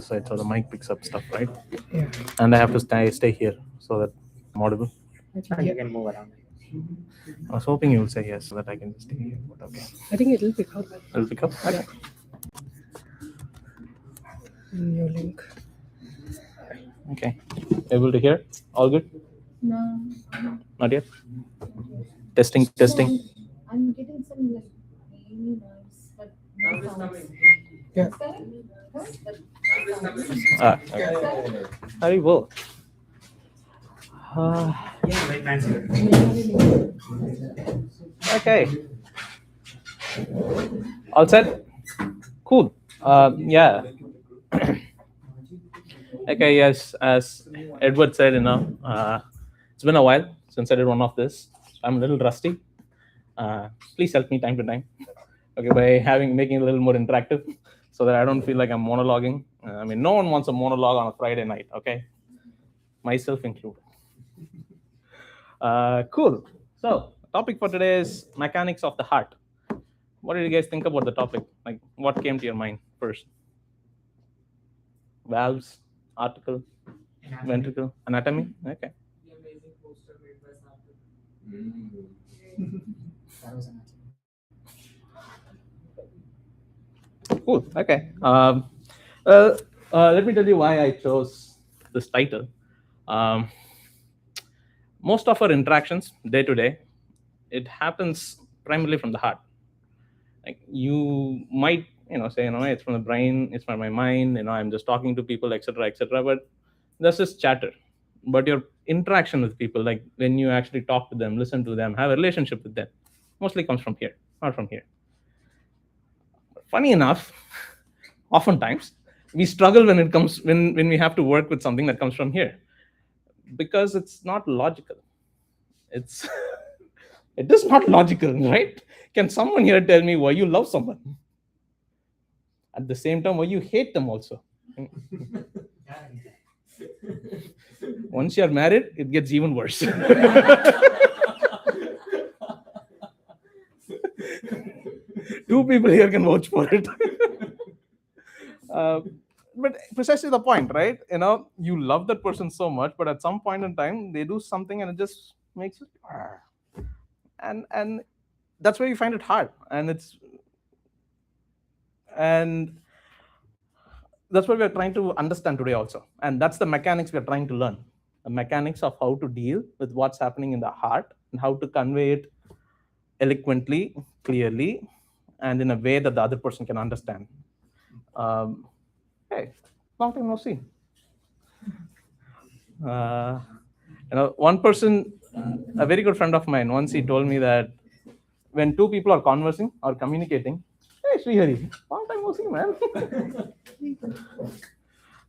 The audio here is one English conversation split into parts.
side, so the mic picks up stuff, right? Yeah. And I have to stay here so that I'm audible. I think, You yeah, can move around. I was hoping you would say yes, so that I can just stay here. But okay, I think it'll pick up it'll pick up. Okay. new link. Okay. Able to hear? All good? No, Not yet. Testing, testing. I'm getting some like rainy noise, but no sounds. Yeah. It's coming? Correct? But no sounds. Okay. Very well. Very fancy. Okay. All set? Cool. Yeah. Okay, yes, as Edward said, it's been a while since I did one of this. I'm a little rusty. Please help me time to time. Okay, by making it a little more interactive so that I don't feel like I'm monologuing. I mean, no one wants a monologue on a Friday night, okay? Myself included. Cool. So, topic for today is mechanics of the heart. What did you guys think about the topic? Like, what came to your mind first? Valves, article, ventricle, anatomy. Okay. The amazing poster made by Sarthak. That was an Cool. Okay. Let me tell you why I chose this title. Most of our interactions day to day, it happens primarily from the heart. Like you might, say, it's from the brain, it's from my mind. I'm just talking to people, etc., etc. But that's just chatter. But your interaction with people, like when you actually talk to them, listen to them, have a relationship with them, mostly comes from here, not from here. Funny enough, oftentimes we struggle when it comes when we have to work with something that comes from here, because it's not logical. It is not logical, right? Can someone here tell me why you love someone? At the same time, why you hate them also? Once you're married, it gets even worse. Two people here can vouch for it. But precisely the point, right? You love that person so much, but at some point in time, they do something and it just makes you, and that's where you find it hard, and that's what we're trying to understand today also, and that's the mechanics we're trying to learn, the mechanics of how to deal with what's happening in the heart and how to convey it eloquently, clearly, and in a way that the other person can understand. Hey, long time no see. One person, a very good friend of mine, once he told me that when two people are conversing or communicating, hey Srihari, long time no see, man.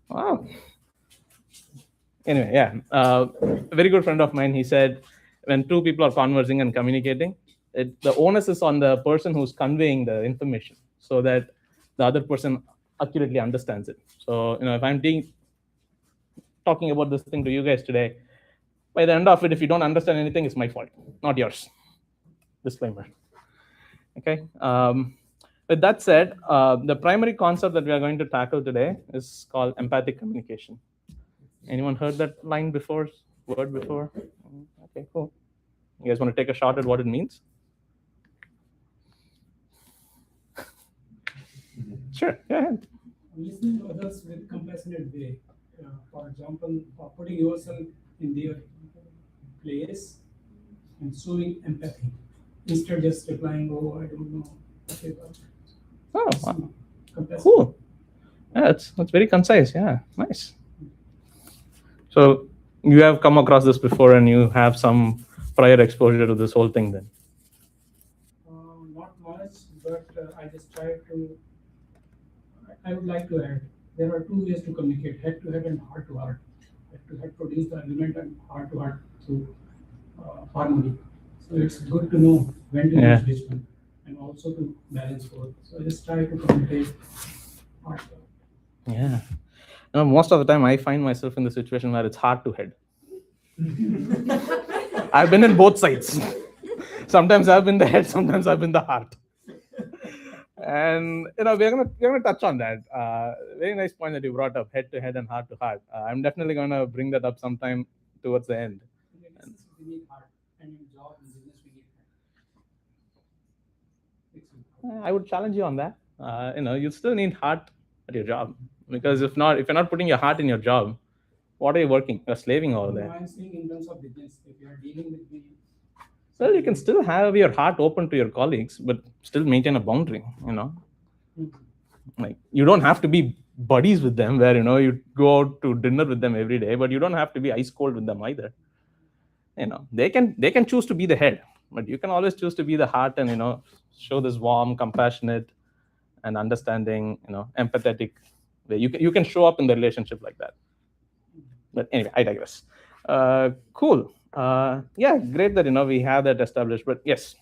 Wow. Anyway, yeah, a very good friend of mine, he said, when two people are conversing and communicating, the onus is on the person who's conveying the information so that the other person accurately understands it. So, if I'm talking about this thing to you guys today, by the end of it, if you don't understand anything, it's my fault, not yours. Disclaimer. Okay. With that said, the primary concept that we are going to tackle today is called empathic communication. Anyone heard that line before? Word before? Okay, cool. You guys want to take a shot at what it means? Sure, go ahead. Listening to others with compassionate way. For example, putting yourself in their place and showing empathy instead of just replying, "Oh, I don't know." Okay, Oh, wow. compassion. Cool. Yeah, that's very concise. Yeah, nice. So you have come across this before, and you have some prior exposure to this whole thing, then. Not much, but I just try to. I would like to add, there are two ways to communicate: head to head and heart to heart. Head to head produce the argument, and heart to heart through harmony. So it's good to know when to Yeah. use which one, and also to balance both. So I just try to communicate heart to heart. Yeah. Most of the time, I find myself in the situation where it's hard to head. I've been in both sides. Sometimes I've been the head, sometimes I've been the heart. And we're gonna touch on that. Very nice point that you brought up, head to head and heart to heart. I'm definitely gonna bring that up sometime towards the end. In business, we need heart, and in job and business, we need head. I would challenge you on that. You still need heart at your job, because if you're not putting your heart in your job, what are you working? You're slaving over No, there. I'm saying in terms of business, if you are dealing with the Well, you can still have your heart open to your colleagues, but still maintain a boundary. Like, you don't have to be buddies with them where you go out to dinner with them every day, but you don't have to be ice cold with them either. They can choose to be the head, but you can always choose to be the heart and show this warm, compassionate, and understanding, empathetic way. You can show up in the relationship like that. But anyway, I digress. Cool. Yeah, great that we have that established. But yes,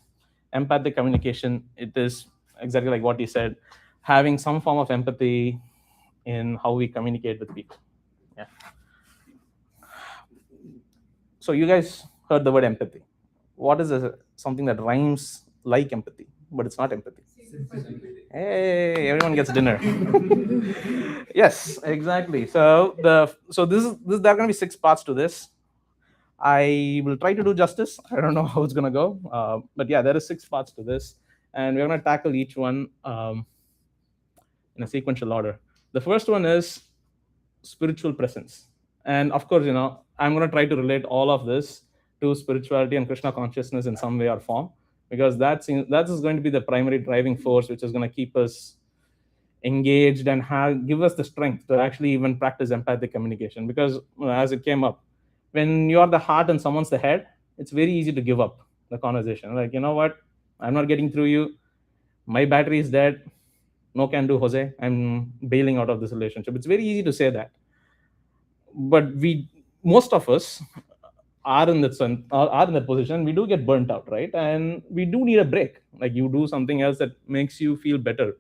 empathic communication, it is exactly like what you said, having some form of empathy in how we communicate with people. Yeah. So you guys heard the word empathy. What is something that rhymes like empathy, but it's not empathy? Hey, everyone gets dinner. Yes, exactly. So there are going to be 6 parts to this. I will try to do justice. I don't know how it's going to go, but yeah, there are 6 parts to this, and we're going to tackle each one in a sequential order. The first one is spiritual presence, and of course, I'm going to try to relate all of this to spirituality and Krishna consciousness in some way or form, because that is going to be the primary driving force, which is going to keep us engaged and give us the strength to actually even practice empathic communication. Because as it came up, when you are the heart and someone's the head, it's very easy to give up the conversation. Like, you know what, I'm not getting through you, my battery is dead, no can do, Jose, I'm bailing out of this relationship. It's very easy to say that, but most of us are in that position. We do get burnt out, right? And we do need a break. Like, you do something else that makes you feel better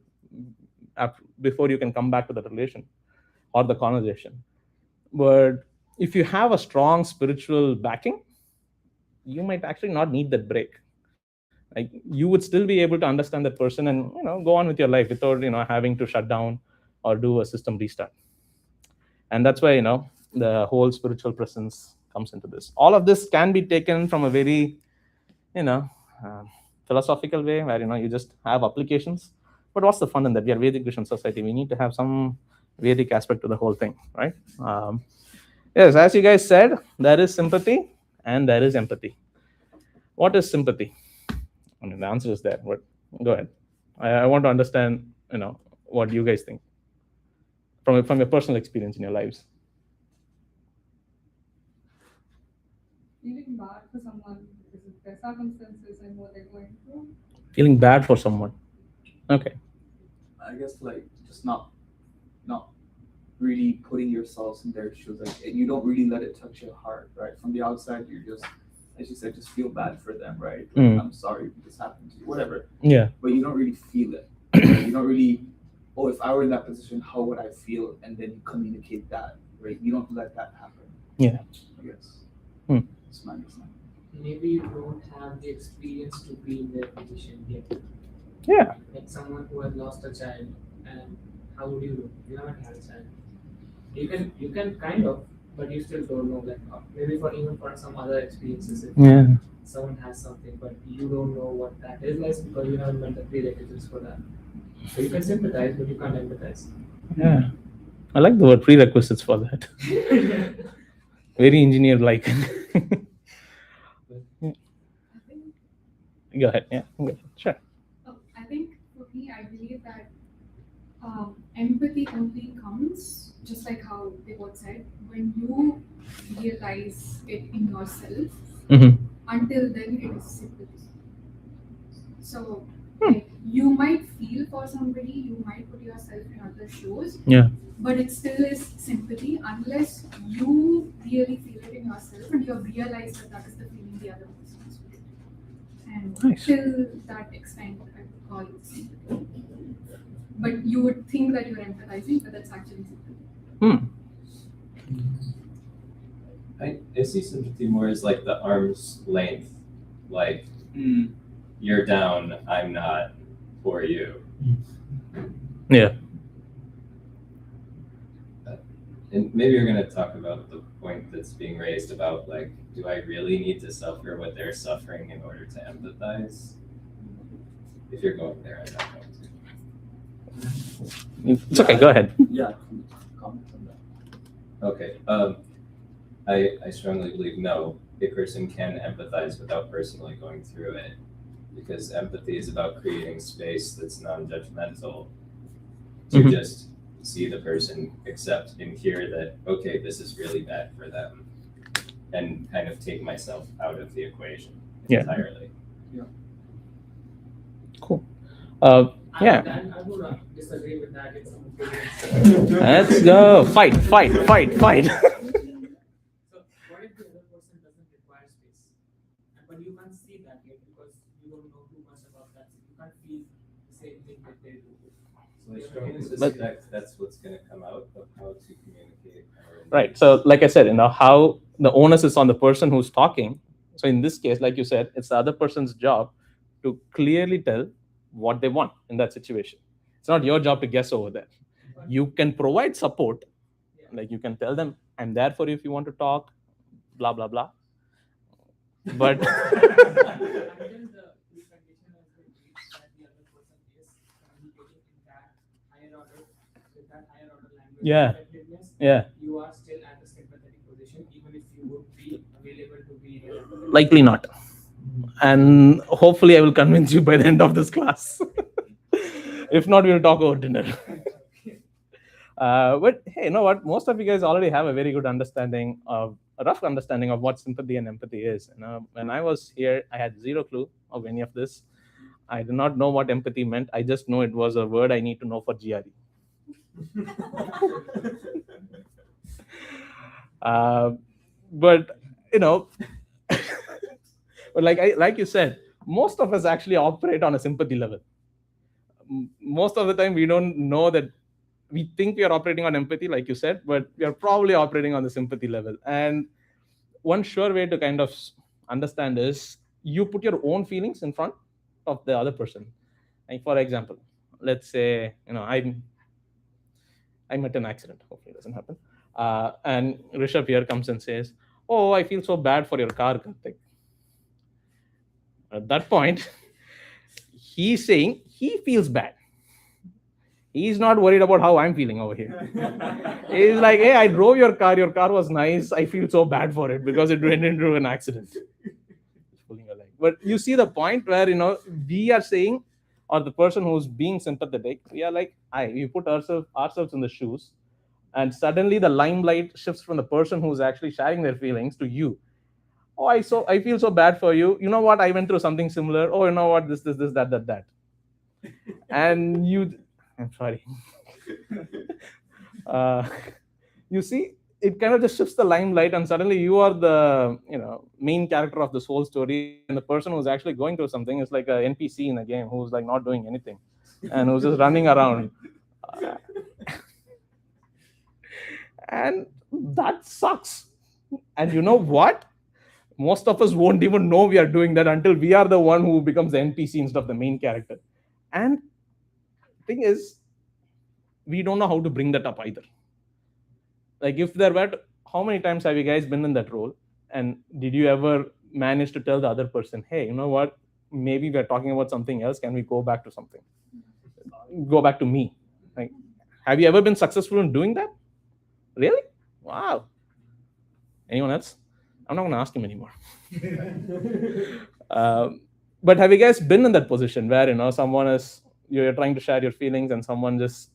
before you can come back to the relation or the conversation. But if you have a strong spiritual backing, you might actually not need that break. Like, you would still be able to understand that person and go on with your life without having to shut down or do a system restart. And that's why the whole spiritual presence comes into this. All of this can be taken from a very philosophical way, where you just have applications. But what's the fun in that? We are Vedic Christian society. We need to have some Vedic aspect to the whole thing, right? Yes, as you guys said, there is sympathy and there is empathy. What is sympathy? I mean, the answer is there, but go ahead. I want to understand, what you guys think from your personal experience in your lives. Feeling bad for someone because of their circumstances and what they're going through. Feeling bad for someone. Okay. I guess just not really putting yourselves in their shoes. Like, you don't really let it touch your heart, right? From the outside, you're just, as you said, just feel bad for them, right? I'm sorry this happened to you, whatever. Yeah. But you don't really feel it. Right? You don't really, if I were in that position, how would I feel? And then you communicate that, right? You don't let that happen. Yeah. I guess. It's my understanding. Maybe you don't have the experience to be in their position yet. Yeah. Like someone who has lost a child, and how would you do? You haven't had a child. You can kind of, but you still don't know. Like maybe for some other experiences, if someone has something, but you don't know what that is like because you haven't met the prerequisites for that. So you can sympathize, but you can't empathize. Yeah. I like the word prerequisites for that. Very engineer-like. Go ahead. Yeah. Go ahead. Sure. I think for me, I believe that empathy only comes, just like how Devot said, when you realize it in yourself. Until then, it is sympathy. So, like, you might feel for somebody, you might put yourself in other shoes. Yeah. But it still is sympathy unless you really feel it in yourself and you have realized that is the feeling the other person is feeling. And Nice. till that extent, I would call it sympathy. But you would think that you're empathizing, but that's actually sympathy. I see sympathy more as like the arm's length. Like, you're down, I'm not for you. Yeah. And maybe you're going to talk about the point that's being raised about like, do I really need to suffer what they're suffering in order to empathize? If you're going there, I'm not going to. It's okay. Go ahead. Yeah, comment on that. Okay. I strongly believe no, a person can empathize without personally going through it, because empathy is about creating space that's non-judgmental to Mhm. just see the person, accept and hear that, okay, this is really bad for them, and kind of take myself out of the equation Yeah. entirely. Cool. I Yeah. would disagree with that in some opinions. Let's go. Fight. So what if the other person doesn't require space? But you can't see that yet because you don't know too much about that. You can't feel the same thing that they do. So I strongly But- suspect that's what's going to come out of how to communicate. Right. So, like I said, how the onus is on the person who's talking. So, in this case, like you said, it's the other person's job to clearly tell what they want in that situation. It's not your job to guess over there. You can provide support. Like you can tell them, I'm there for you if you want to talk, blah, blah, blah. But Until the precondition has been reached that the other person is communicating in that higher order, with that higher order language Yeah. effectiveness, yeah, you are still at the sympathetic position, even if you would be available to be there. likely not. And hopefully, I will convince you by the end of this class. If not, we'll talk over dinner. But hey, you know what? Most of you guys already have a very good understanding of a rough understanding of what sympathy and empathy is. When I was here, I had zero clue of any of this. I did not know what empathy meant. I just know it was a word I need to know for GRE. But but like you said, most of us actually operate on a sympathy level. Most of the time, we don't know that we think we are operating on empathy, like you said, but we are probably operating on the sympathy level. And one sure way to kind of understand is you put your own feelings in front of the other person. Like for example, let's say I met an accident. Hopefully, it doesn't happen. And Rishabh here comes and says, "Oh, I feel so bad for your car, Karthik." At that point, he's saying he feels bad. He's not worried about how I'm feeling over here. He's like, "Hey, I drove your car. Your car was nice. I feel so bad for it because it went into an accident." But you see the point where we are saying, or the person who's being sympathetic, we are like, we put ourselves in the shoes, and suddenly the limelight shifts from the person who's actually sharing their feelings to you. Oh, I feel so bad for you. You know what? I went through something similar. Oh, you know what? This, that. And I'm sorry. You see, it kind of just shifts the limelight, and suddenly you are the main character of this whole story, and the person who's actually going through something is like an NPC in a game who's like not doing anything, and who's just running around. And that sucks. And you know what? Most of us won't even know we are doing that until we are the one who becomes the NPC instead of the main character. And the thing is, we don't know how to bring that up either. Like if there were, how many times have you guys been in that role? And did you ever manage to tell the other person, hey, you know what? Maybe we're talking about something else. Can we go back to something? Go back to me. Like, have you ever been successful in doing that? Really? Wow. Anyone else? I'm not going to ask him anymore. But have you guys been in that position where someone is, you're trying to share your feelings and someone just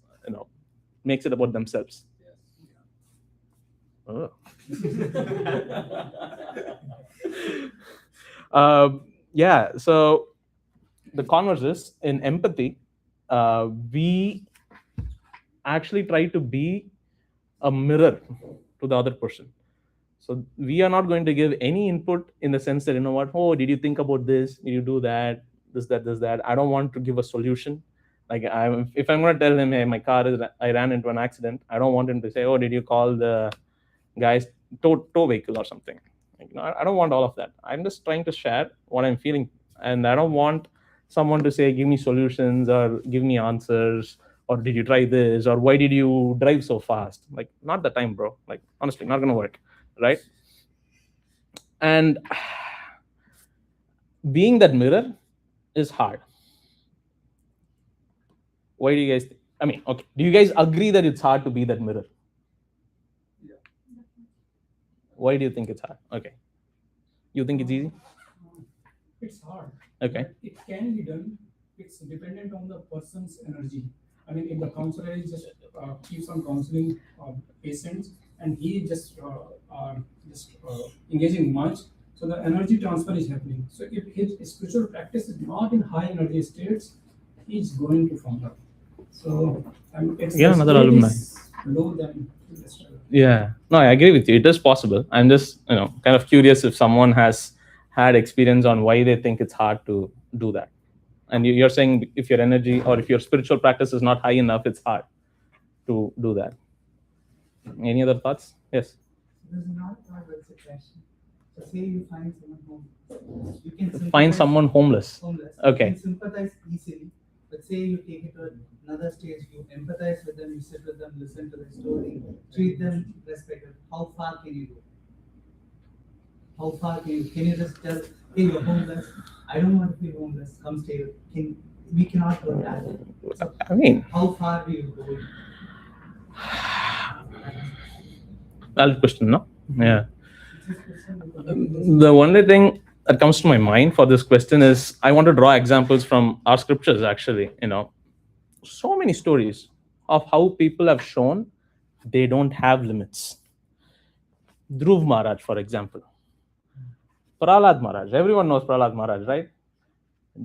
makes it about themselves? Oh. Yeah. So the converse is in empathy, we actually try to be a mirror to the other person. So we are not going to give any input in the sense that, oh, did you think about this? Did you do that? This, that. I don't want to give a solution. Like if I'm going to tell him, hey, my car I ran into an accident, I don't want him to say, oh, did you call the guy's tow vehicle or something? Like, I don't want all of that. I'm just trying to share what I'm feeling. And I don't want someone to say, give me solutions or give me answers, or did you try this, or why did you drive so fast? Like, not the time, bro. Like, honestly, not gonna work, right? And being that mirror is hard. Why do you guys I mean, okay, do you guys agree that it's hard to be that mirror? Yeah. Why do you think it's hard? Okay, you think it's easy? It's hard. Okay. But it can be done. It's dependent on the person's energy. I mean, if the counselor is just keeps on counseling patients and he just engaging much, so the energy transfer is happening. So if his spiritual practice is not in high energy states, he's going to fall up. So it's Yeah, another alumni. Low than this. Yeah, no, I agree with you. It is possible. I'm just, kind of curious if someone has had experience on why they think it's hard to do that. And you're saying if your energy or if your spiritual practice is not high enough, it's hard to do that. Any other thoughts? Yes. This is not a question. So say you find someone homeless. You can Find someone homeless. Okay. You can sympathize easily. But say you take it to another stage, you empathize with them, you sit with them, listen to their story, treat them respected. How far can you go? How far can you just tell, hey, you're homeless, I don't want to be homeless, come stay with. We cannot go that. So I mean, how far do you go? valid question, no? Yeah. The only thing that comes to my mind for this question is I want to draw examples from our scriptures, actually. So many stories of how people have shown they don't have limits. Dhruv Maharaj, for example. Prahlad Maharaj. Everyone knows Prahlad Maharaj, right?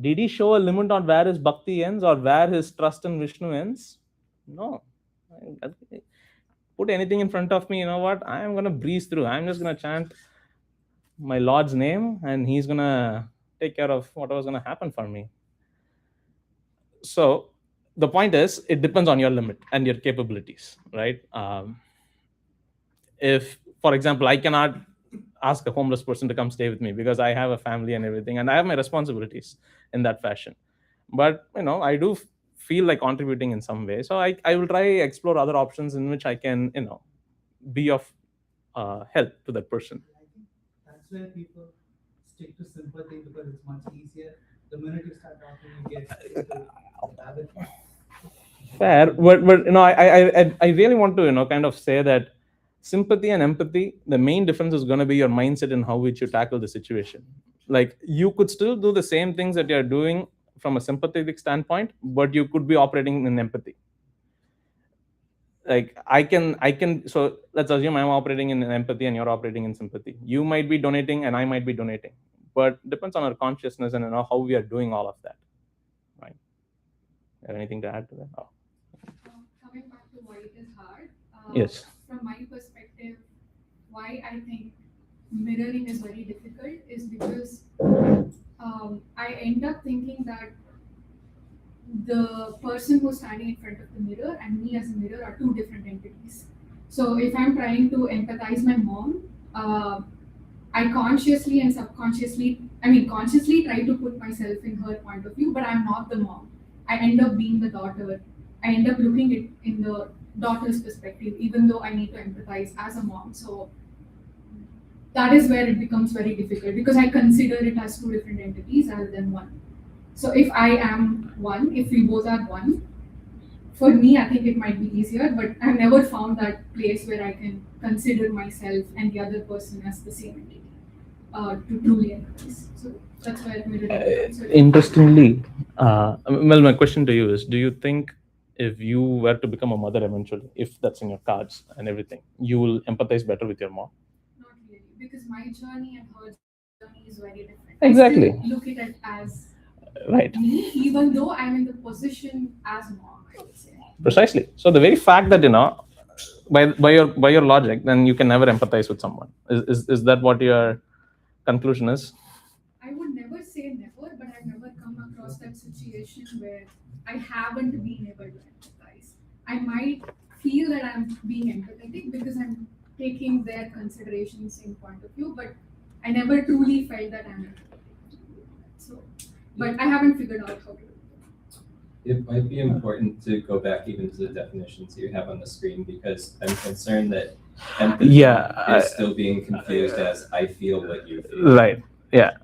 Did he show a limit on where his bhakti ends or where his trust in Vishnu ends? No. Put anything in front of me, you know what? I'm going to breeze through. I'm just going to chant my Lord's name and he's going to take care of whatever's going to happen for me. So the point is, it depends on your limit and your capabilities, right? If, for example, I cannot ask a homeless person to come stay with me because I have a family and everything, and I have my responsibilities in that fashion. But, I do feel like contributing in some way. So I will try explore other options in which I can, be of help to that person. I think that's where people stick to sympathy because it's much easier. The minute you start talking, you get into habit. Fair, but I really want to kind of say that sympathy and empathy, the main difference is going to be your mindset and how which you tackle the situation. Like, you could still do the same things that you're doing from a sympathetic standpoint, but you could be operating in empathy. Like, I can so let's assume I'm operating in empathy and you're operating in sympathy. You might be donating and I might be donating, but depends on our consciousness and how we are doing all of that, right? Have anything to add to that? Oh. Coming back to why it is hard. Yes. From my perspective, why I think mirroring is very difficult is because I end up thinking that the person who's standing in front of the mirror and me as a mirror are two different entities. So if I'm trying to empathize my mom, I consciously and subconsciously, consciously try to put myself in her point of view, but I'm not the mom. I end up being the daughter. I end up looking at in the daughter's perspective, even though I need to empathize as a mom. So that is where it becomes very difficult because I consider it as two different entities rather than one. So if I am one, if we both are one, for me, I think it might be easier, but I've never found that place where I can consider myself and the other person as the same entity to truly empathize. So that's where mirroring. Interestingly, well, my question to you is, do you think if you were to become a mother eventually, if that's in your cards and everything, you will empathize better with your mom? Not really, because my journey and her journey is very different. Exactly. I still look at it as right. Me, even though I'm in the position as mom, I would say. Precisely. So the very fact that by your logic, then you can never empathize with someone. Is that what your conclusion is? I would never say never, but I've never come across that situation where I haven't been able to empathize. I might feel that I'm being empathetic because I'm taking their considerations in point of view, but I never truly felt that I'm empathetic. So but I haven't figured out how to do it. It might be important to go back even to the definitions you have on the screen, because I'm concerned that empathy is still being confused as I feel what you feel. Right. Yeah.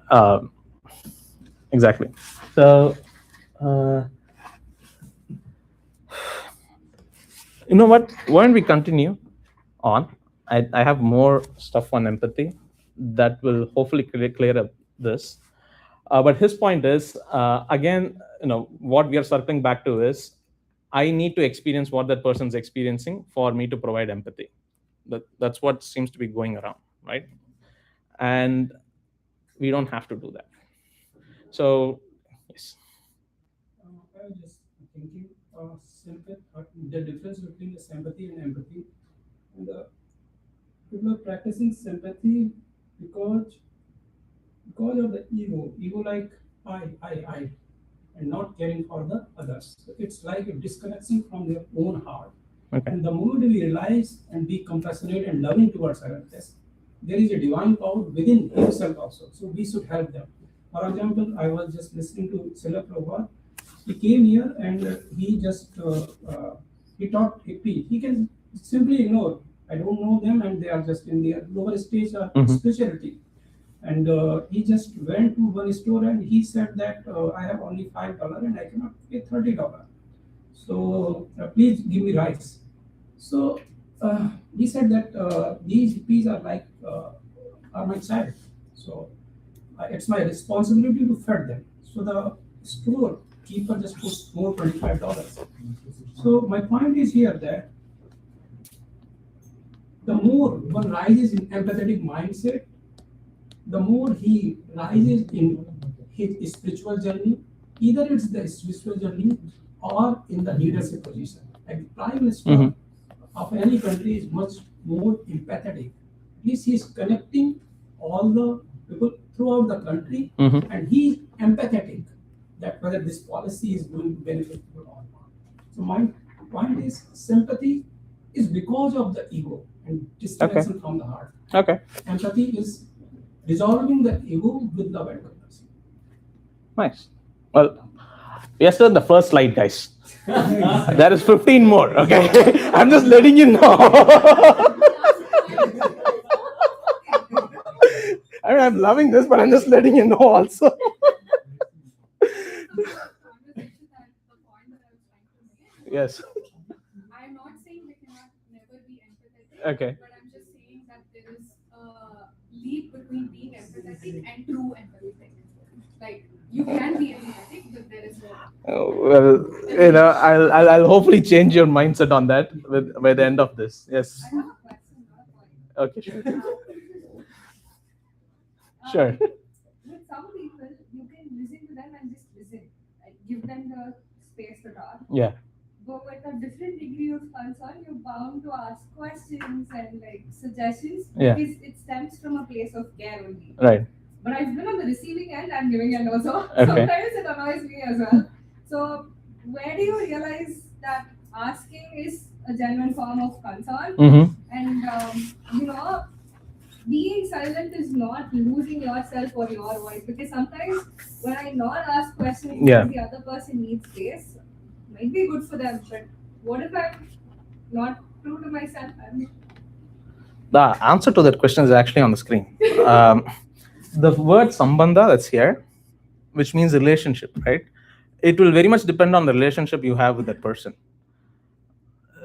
Exactly. So, you know what? Why don't we continue on? I have more stuff on empathy that will hopefully clear up this. But his point is, again, what we are circling back to is, I need to experience what that person's experiencing for me to provide empathy. That's what seems to be going around, right? And we don't have to do that. So, yes. I was just thinking, the difference between the sympathy and empathy. And people are practicing sympathy because of the ego like I, and not caring for the others. So it's like a disconnection from their own heart. Okay. And the moment we realize and be compassionate and loving towards others, there is a divine power within himself also. So we should help them. For example, I was just listening to Srila Prabhupada. He came here and he just he taught hippie. He can simply ignore. I don't know them, and they are just in their lower stage of spirituality. And he just went to one store and he said that I have only $5 and I cannot pay $30. So please give me rice. So he said that these hippies are like are my child. So it's my responsibility to feed them. So the store keeper just puts more $25. So my point is here that the more one rises in empathetic mindset, the more he rises in his spiritual journey, either it's the spiritual journey or in the leadership position. Like the Prime Minister of any country is much more empathetic. At least he's connecting all the people throughout the country, and he's empathetic that whether this policy is going to benefit people or not. So my point is, sympathy is because of the ego and disconnection from the heart. Okay. Empathy is dissolving the ego with love and compassion. Nice. Well, we are still in the first slide, guys. There is 15 more. Okay. I'm just letting you know. I mean, I'm loving this, but I'm just letting you know also. Yes. I'm not saying they cannot never be empathetic. Okay. But I'm just saying that there is a leap between being empathetic and true empathy. Like you can be empathetic, but there is no. Well, I'll hopefully change your mindset on that by the end of this. Yes. I have a question, not a point. Okay. Sure. Sure. With some people, you can listen to them and just listen, like give them the space to talk. Yeah. But with a different degree of concern, you're bound to ask questions and like suggestions because it stems from a place of care only. Right. But I've been on the receiving end and giving end also. Okay. Sometimes it annoys me as well. So where do you realize that asking is a genuine form of concern? And being silent is not losing yourself or your voice, because sometimes when I not ask questions because the other person needs space, might be good for them, but what if I'm not true to myself? The answer to that question is actually on the screen. The word sambandha that's here, which means relationship, right? It will very much depend on the relationship you have with that person.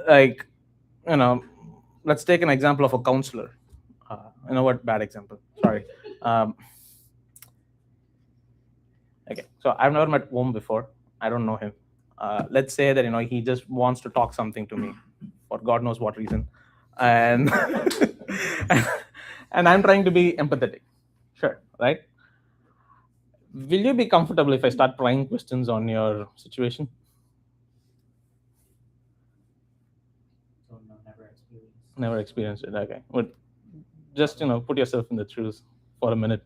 Like, let's take an example of a counselor. What bad example? Sorry. Okay, so I've never met Om before. I don't know him. Let's say that he just wants to talk something to me for God knows what reason, and and I'm trying to be empathetic. Sure, right? Will you be comfortable if I start prying questions on your situation? So no, never experienced. Never experienced it. Okay, but just put yourself in the shoes for a minute.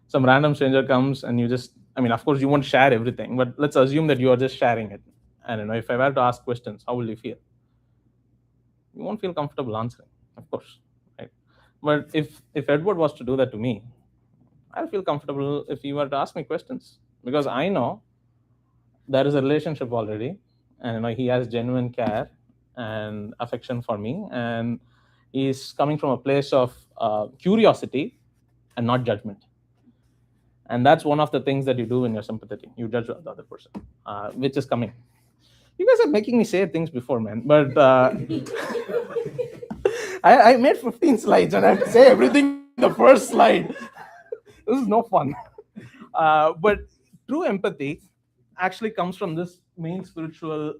Some random stranger comes and you just, of course you won't share everything, but let's assume that you are just sharing it. And if I were to ask questions, how will you feel? You won't feel comfortable answering, of course, right? But if Edward was to do that to me, I'll feel comfortable if he were to ask me questions. because I know there is a relationship already, and he has genuine care and affection for me, and he's coming from a place of curiosity and not judgment. And that's one of the things that you do when you're sympathetic. You judge the other person, which is coming. You guys are making me say things before, man. But I made 15 slides and I have to say everything in the first slide. This is no fun. But true empathy actually comes from this main spiritual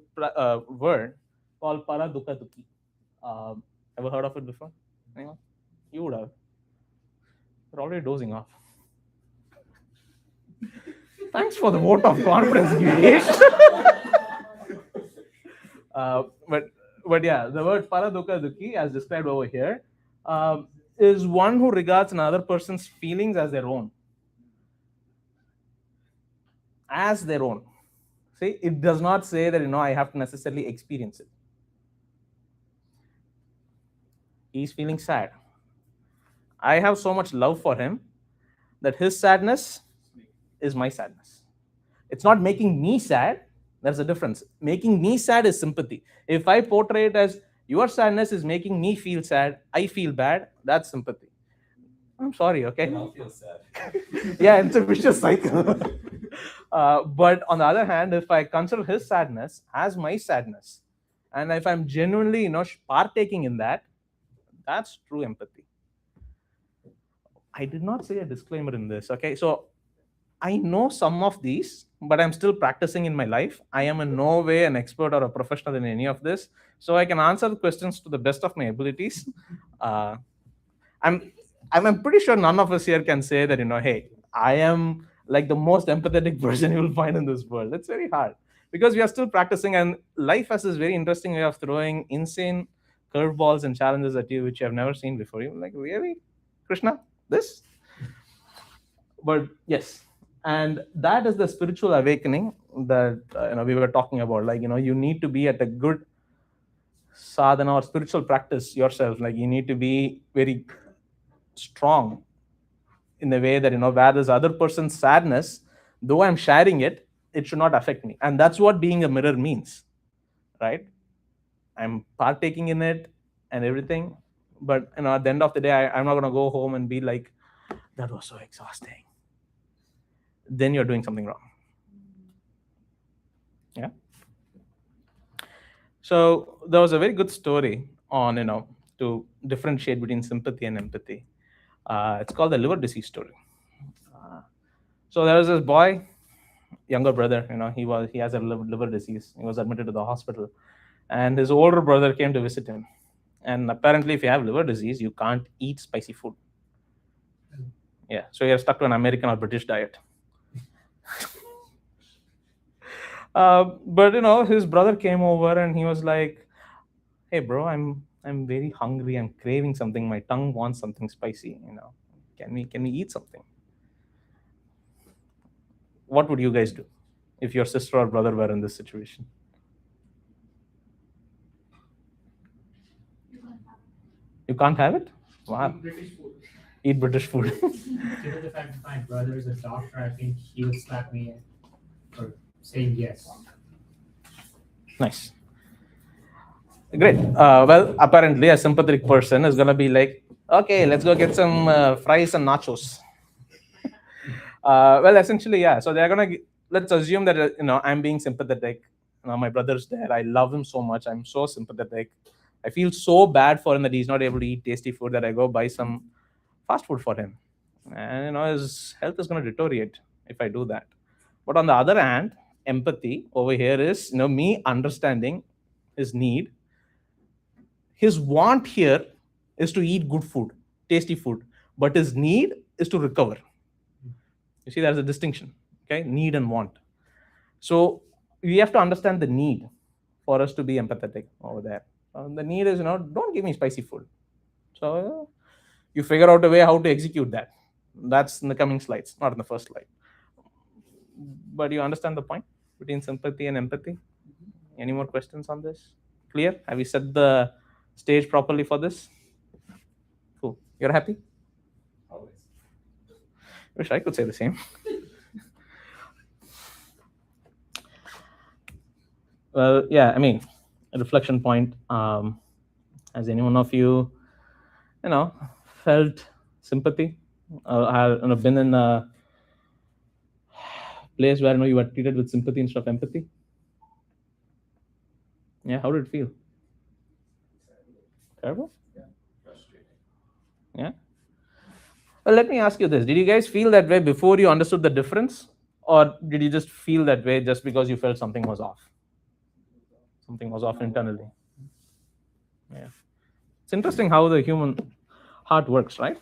word called para dukkha dukhi. Ever heard of it before? Anyone? You would have. You're already dozing off. Thanks for the vote of confidence, Giresh. But yeah, the word para dukkha dukhi, as described over here, is one who regards another person's feelings as their own. As their own. See, it does not say that I have to necessarily experience it. He's feeling sad. I have so much love for him that his sadness is my sadness. It's not making me sad. There's a difference. Making me sad is sympathy. If I portray it as your sadness is making me feel sad, I feel bad, that's sympathy. I'm sorry, okay? I'll feel sad. Yeah, it's a vicious cycle. But on the other hand, if I consider his sadness as my sadness, and if I'm genuinely, partaking in that, that's true empathy. I did not say a disclaimer in this, okay? So I know some of these, but I'm still practicing in my life. I am in no way an expert or a professional in any of this, so I can answer the questions to the best of my abilities. I'm pretty sure none of us here can say that hey, I am like the most empathetic person you will find in this world. It's very hard because we are still practicing, and life has this very interesting way of throwing insane curveballs and challenges at you which you have never seen before. You're like, really, Krishna, this? But yes, and that is the spiritual awakening that we were talking about. Like, you need to be at a good sadhana or spiritual practice yourself. Like, you need to be very strong in the way that where this other person's sadness, though I'm sharing it, it should not affect me. And that's what being a mirror means, right? I'm partaking in it and everything, but at the end of the day, I'm not going to go home and be like, that was so exhausting. Then you're doing something wrong. Yeah. So there was a very good story on to differentiate between sympathy and empathy. It's called the liver disease story. So there was this boy, younger brother. He has a liver disease. He was admitted to the hospital, and his older brother came to visit him. And apparently, if you have liver disease, you can't eat spicy food. Yeah, so you're stuck to an American or British diet. But his brother came over and he was like, "Hey, bro, I'm very hungry. I'm craving something. My tongue wants something spicy. Can we eat something?" What would you guys do if your sister or brother were in this situation? You can't have it? Wow. British food. Eat British food. Given the fact that my brother is a doctor, I think he would slap me for saying yes. Nice. Great. Well, apparently a sympathetic person is going to be like, okay, let's go get some fries and nachos. Well, essentially, yeah. So they're going to, let's assume that, I'm being sympathetic. My brother's there. I love him so much. I'm so sympathetic. I feel so bad for him that he's not able to eat tasty food that I go buy some fast food for him. And, his health is going to deteriorate if I do that. But on the other hand, empathy over here is, me understanding his need. His want here is to eat good food, tasty food, but his need is to recover. You see, there's a distinction, okay? Need and want. So we have to understand the need for us to be empathetic over there. The need is, don't give me spicy food. So you figure out a way how to execute that. That's in the coming slides, not in the first slide. But you understand the point between sympathy and empathy? Any more questions on this? Clear? Have you set the stage properly for this? Cool. You're happy? Always. Wish I could say the same. Well, yeah, I mean, a reflection point. Has any one of you, felt sympathy? Have been in a place where you were treated with sympathy instead of empathy? Yeah, how did it feel? Terrible? Frustrating. Yeah. Well, let me ask you this. Did you guys feel that way before you understood the difference? Or did you just feel that way just because you felt something was off? Something was off internally. Yeah. It's interesting how the human heart works, right?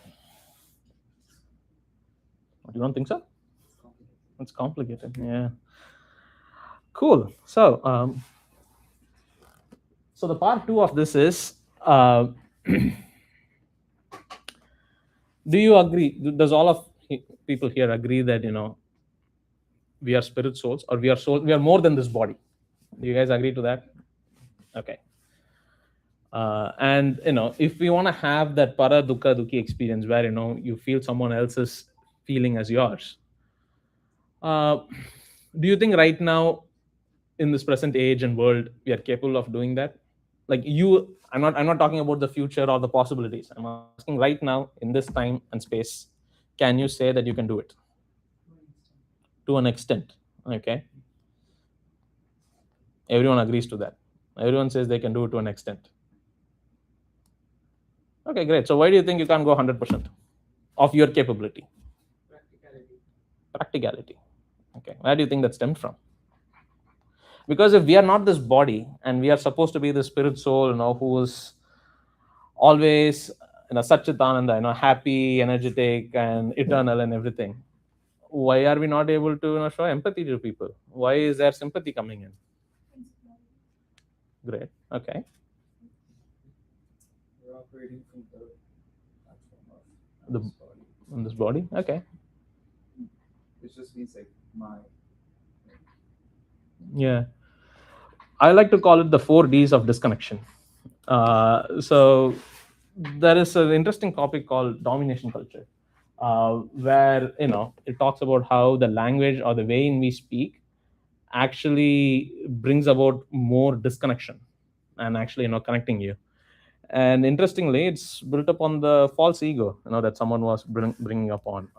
You don't think so? It's complicated. Yeah. Cool. So the part two of this is, do you agree? Does all of people here agree that we are spirit souls, or we are soul? We are more than this body. Do you guys agree to that? Okay. And if we want to have that para dukkha dukhi experience where you feel someone else's feeling as yours, do you think right now in this present age and world we are capable of doing that? Like I'm not talking about the future or the possibilities. I'm asking right now in this time and space, can you say that you can do it? To an extent. Okay. Everyone agrees to that. Everyone says they can do it to an extent. Okay, great. So why do you think you can't go 100% of your capability? Practicality. Okay. Where do you think that stemmed from? Because if we are not this body and we are supposed to be the spirit soul, who is always Satchitananda, happy, energetic, and eternal and everything, why are we not able to show empathy to people? Why is there sympathy coming in? Great. Okay. We're operating from the platform The- of this body. In this body. Okay. It just means like my. Yeah. I like to call it the 4Ds of disconnection. So there is an interesting topic called domination culture, where it talks about how the language or the way in we speak actually brings about more disconnection and actually connecting you. And interestingly, it's built upon the false ego that someone was bringing up on.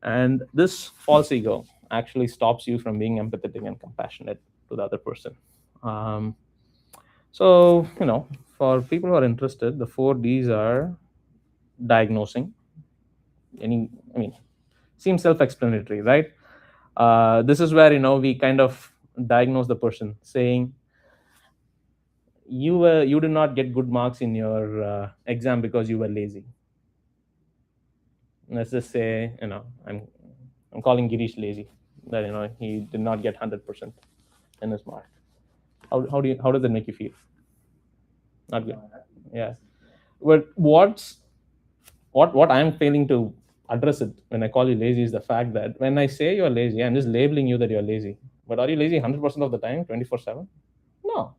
And this false ego actually stops you from being empathetic and compassionate to the other person. So for people who are interested, the 4Ds are diagnosing. Seems self-explanatory, right? This is where we kind of diagnose the person, saying you did not get good marks in your exam because you were lazy. Let's just say I'm calling Girish lazy, that he did not get 100% in his mark. How does that make you feel? Not good. Yeah. But what I'm failing to address it when I call you lazy is the fact that when I say you're lazy, I'm just labeling you that you're lazy. But are you lazy 100% of the time, 24/7? No.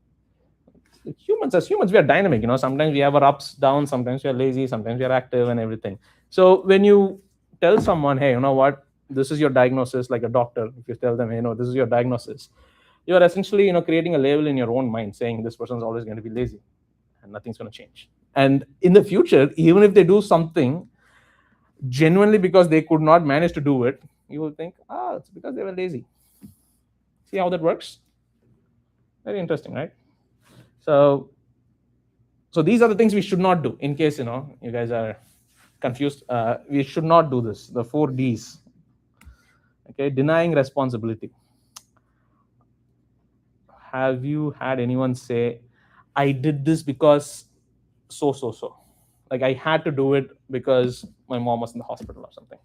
As humans, we are dynamic. Sometimes we have our ups, downs. Sometimes we are lazy. Sometimes we are active, and everything. So when you tell someone, hey, you know what, this is your diagnosis, like a doctor, if you tell them, hey, this is your diagnosis, you are essentially creating a label in your own mind, saying this person is always going to be lazy, and nothing's going to change. And in the future, even if they do something genuinely because they could not manage to do it, you will think, it's because they were lazy. See how that works? Very interesting, right? So these are the things we should not do. In case you guys are confused, we should not do this. The 4Ds. Okay, denying responsibility. Have you had anyone say, I did this because so? Like I had to do it because my mom was in the hospital or something.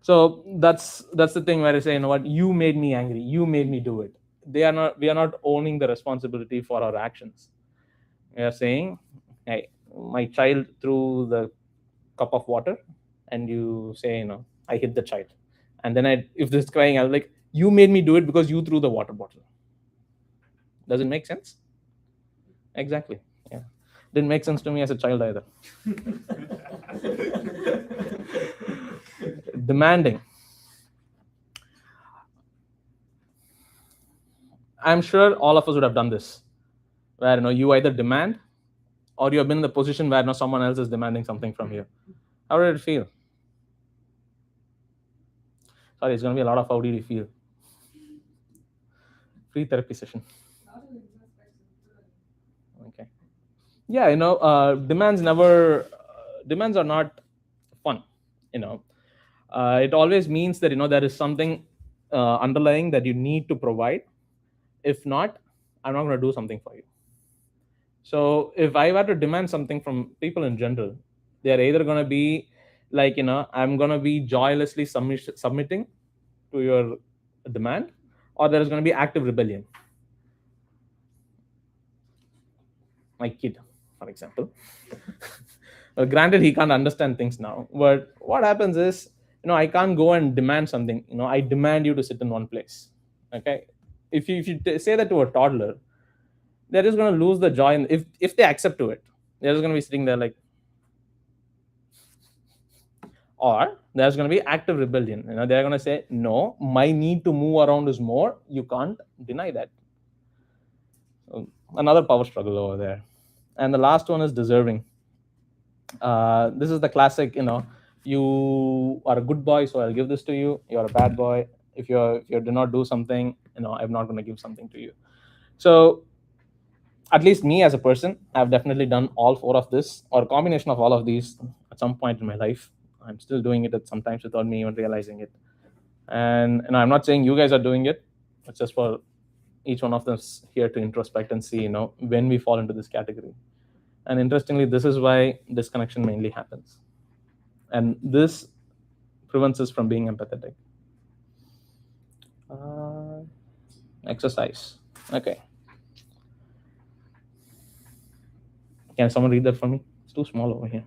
So that's the thing where I say, what, you made me angry, you made me do it. We are not owning the responsibility for our actions. We are saying, hey, my child threw the cup of water, and you say, I hit the child. And then if this crying, I'll like, you made me do it because you threw the water bottle. Does it make sense? Exactly. Yeah. Didn't make sense to me as a child either. Demanding. I'm sure all of us would have done this, where you either demand or you have been in the position where someone else is demanding something from you. How did it feel? Sorry, it's going to be a lot of how did you feel. Free therapy session. Okay. Yeah, demands are not fun. It always means that there is something underlying that you need to provide. If not, I'm not going to do something for you. So if I were to demand something from people in general, they are either going to be like, I'm going to be joylessly submitting to your demand, or there is going to be active rebellion. My kid, for example. Granted, he can't understand things now, but what happens is, I can't go and demand something. I demand you to sit in one place. Okay, if you say that to a toddler, they're just going to lose the joy. And if they accept to it, they're just going to be sitting there like, or there's going to be active rebellion. They're going to say, no, my need to move around is more. You can't deny that. So another power struggle over there. And the last one is deserving. This is the classic, you are a good boy, so I'll give this to you. You're a bad boy. If you do not do something, I'm not going to give something to you. So at least me as a person, I've definitely done all four of this, or a combination of all of these at some point in my life. I'm still doing it at sometimes without me even realizing it. And I'm not saying you guys are doing it. It's just for each one of us here to introspect and see, when we fall into this category. And interestingly, this is why disconnection mainly happens. And this prevents us from being empathetic. Exercise. Okay. Can someone read that for me? It's too small over here.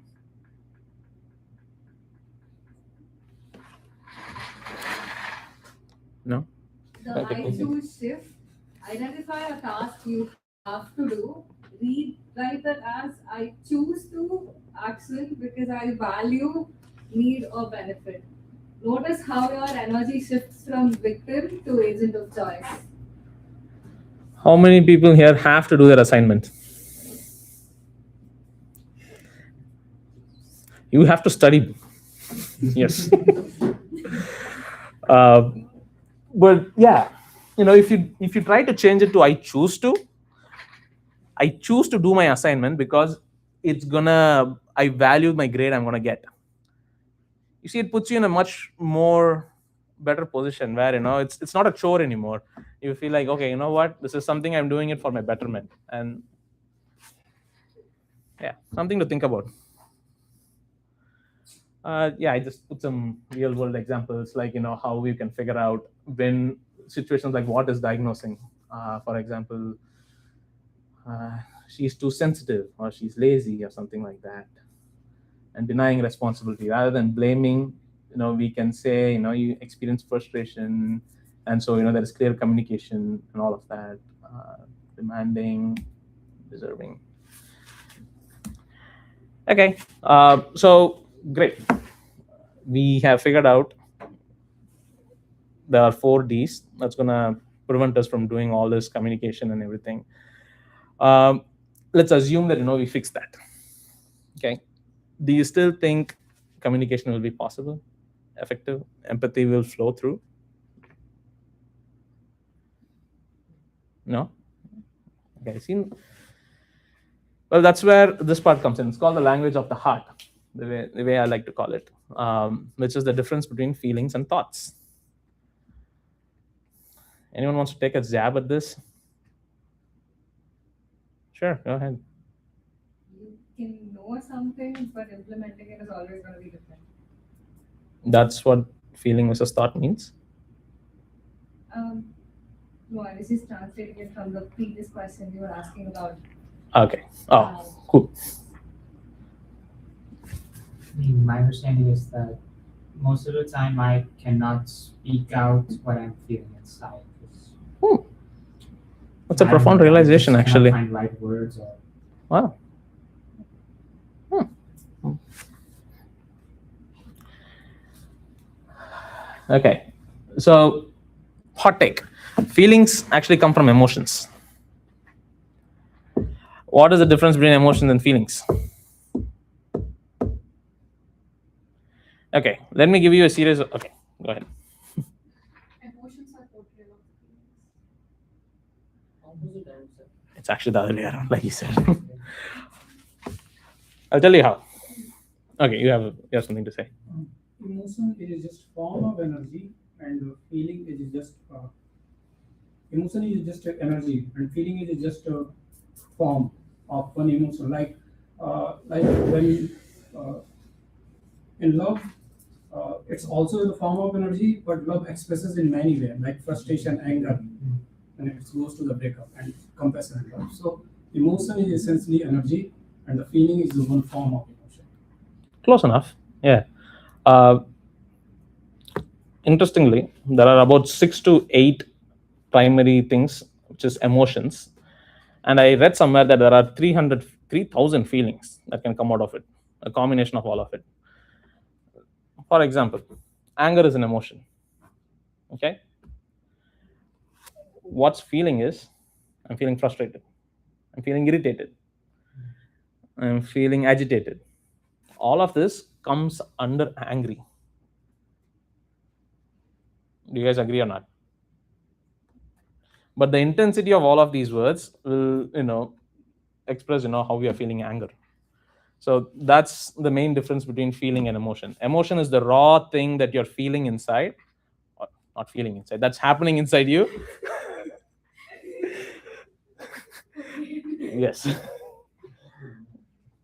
No? The I choose shift. Identify a task you have to do. Rewrite it as I choose to action because I value, need, or benefit. Notice how your energy shifts from victim to agent of choice. How many people here have to do their assignment? You have to study. Yes. But yeah, if you try to change it to I choose to do my assignment because I value my grade I'm gonna get. You see, it puts you in a much more better position where it's not a chore anymore. You feel like, okay, you know what, this is something I'm doing it for my betterment. And yeah, something to think about. I just put some real world examples, like how we can figure out when situations like what is diagnosing. For example, she's too sensitive, or she's lazy, or something like that, and denying responsibility rather than blaming. We can say, you experience frustration, and so there is clear communication and all of that. Demanding, deserving. Okay, so great. We have figured out there are 4 Ds that's gonna prevent us from doing all this communication and everything. Let's assume that we fix that. Okay, do you still think communication will be possible, effective, empathy will flow through? No? Okay, see. Well, that's where this part comes in. It's called the language of the heart, the way I like to call it, which is the difference between feelings and thoughts. Anyone wants to take a jab at this? Sure, go ahead. You can know something, but implementing it is always going to be different. That's what feeling versus thought means? No, I was just translating it from the previous question you were asking about. Okay. Oh, cool. My understanding is that most of the time I cannot speak out what I'm feeling inside. That's a profound realization, actually. Find right words. Or... Wow. Okay. So, hot take. Feelings actually come from emotions. What is the difference between emotions and feelings? Okay, let me give you a series of, okay, go ahead. Emotions are portrayal of feelings. Opposite answer. It's actually the other way around, like you said. I'll tell you how. Okay, you have something to say. Emotion is just form of energy, and feeling is just emotion is just energy, and feeling is just a form of one emotion. Like when in love, it's also the form of energy, but love expresses in many ways, like frustration, anger, and it goes to the breakup and compassion and love. So emotion is essentially energy, and the feeling is the one form of emotion. Close enough. Yeah. Uh, Interestingly, there are about 6 to 8 primary things, which is emotions. And I read somewhere that there are 3,000 feelings that can come out of it, a combination of all of it. For example, anger is an emotion. Okay. What's feeling is, I'm feeling frustrated. I'm feeling irritated. I'm feeling agitated. All of this comes under angry. Do you guys agree or not? But the intensity of all of these words will, express, how we are feeling anger. So that's the main difference between feeling and emotion. Emotion is the raw thing that you're feeling inside, or not feeling inside, that's happening inside you. Yes.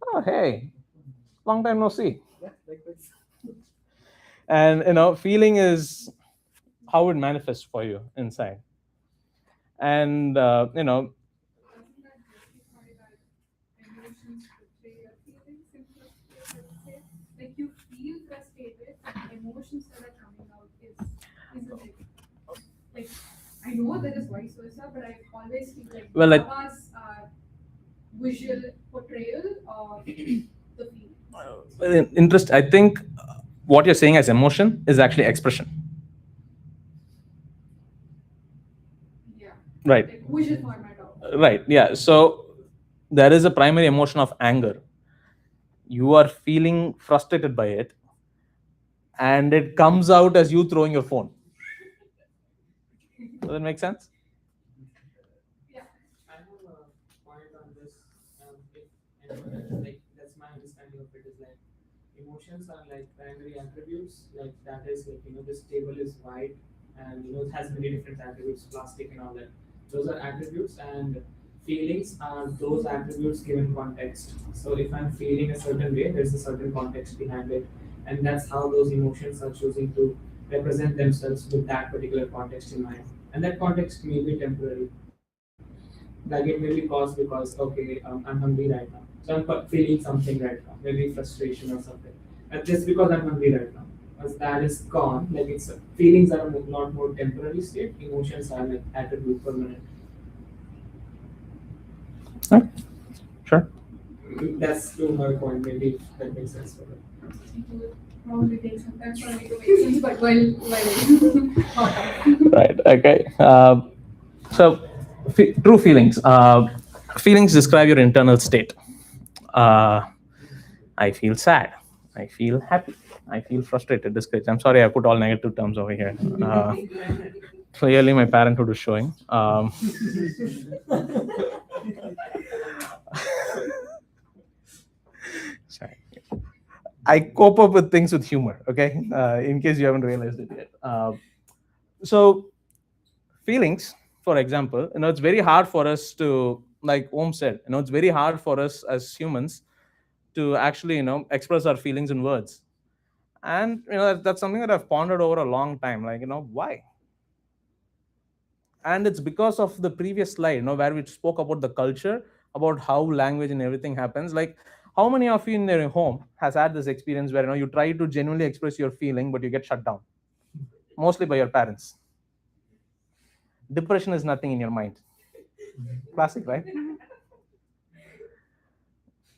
Oh, hey, long time no see. And feeling is how it manifests for you inside. And Doesn't that justify that emotions portray your feelings in first place, I would say? Like you feel frustrated, and emotions that are coming out isn't it? Like I know there is vice versa, but I always feel like Well, like- dramas are visual portrayal of the feelings. I think what you're saying as emotion is actually expression. Yeah. Right. Like visual format of. Right. Yeah. So there is a primary emotion of anger. You are feeling frustrated by it, and it comes out as you throwing your phone. Does that make sense? Yeah. I have a point on this. If anyone like that's my understanding of it is like emotions are like primary attributes. Like that is like this table is white and it has many different attributes, plastic and all that. Those are attributes and feelings are those attributes given context. So if I'm feeling a certain way, there's a certain context behind it, and that's how those emotions are choosing to represent themselves with that particular context in mind. And that context may be temporary, like it may be caused because okay, I'm hungry right now, so I'm feeling something right now, maybe frustration or something, and just because I'm hungry right now, once that is gone, like it's feelings are a lot more temporary state, emotions are like attribute permanent. Sure. That's to her point, maybe if that makes sense for her. It would probably take some time for me to make sense, but while Right. Okay. So, true feelings. Feelings describe your internal state. I feel sad. I feel happy. I feel frustrated, discouraged. I'm sorry, I put all negative terms over here. Clearly, my parenthood is showing. Sorry. I cope up with things with humor. Okay, in case you haven't realized it yet. So, feelings, for example, it's very hard for us to, like Om said, it's very hard for us as humans to actually, express our feelings in words. And that's something that I've pondered over a long time. Like, why? And it's because of the previous slide, where we spoke about the culture, about how language and everything happens. Like, how many of you in their home has had this experience where you try to genuinely express your feeling, but you get shut down, mostly by your parents? Depression is nothing in your mind. Classic, right?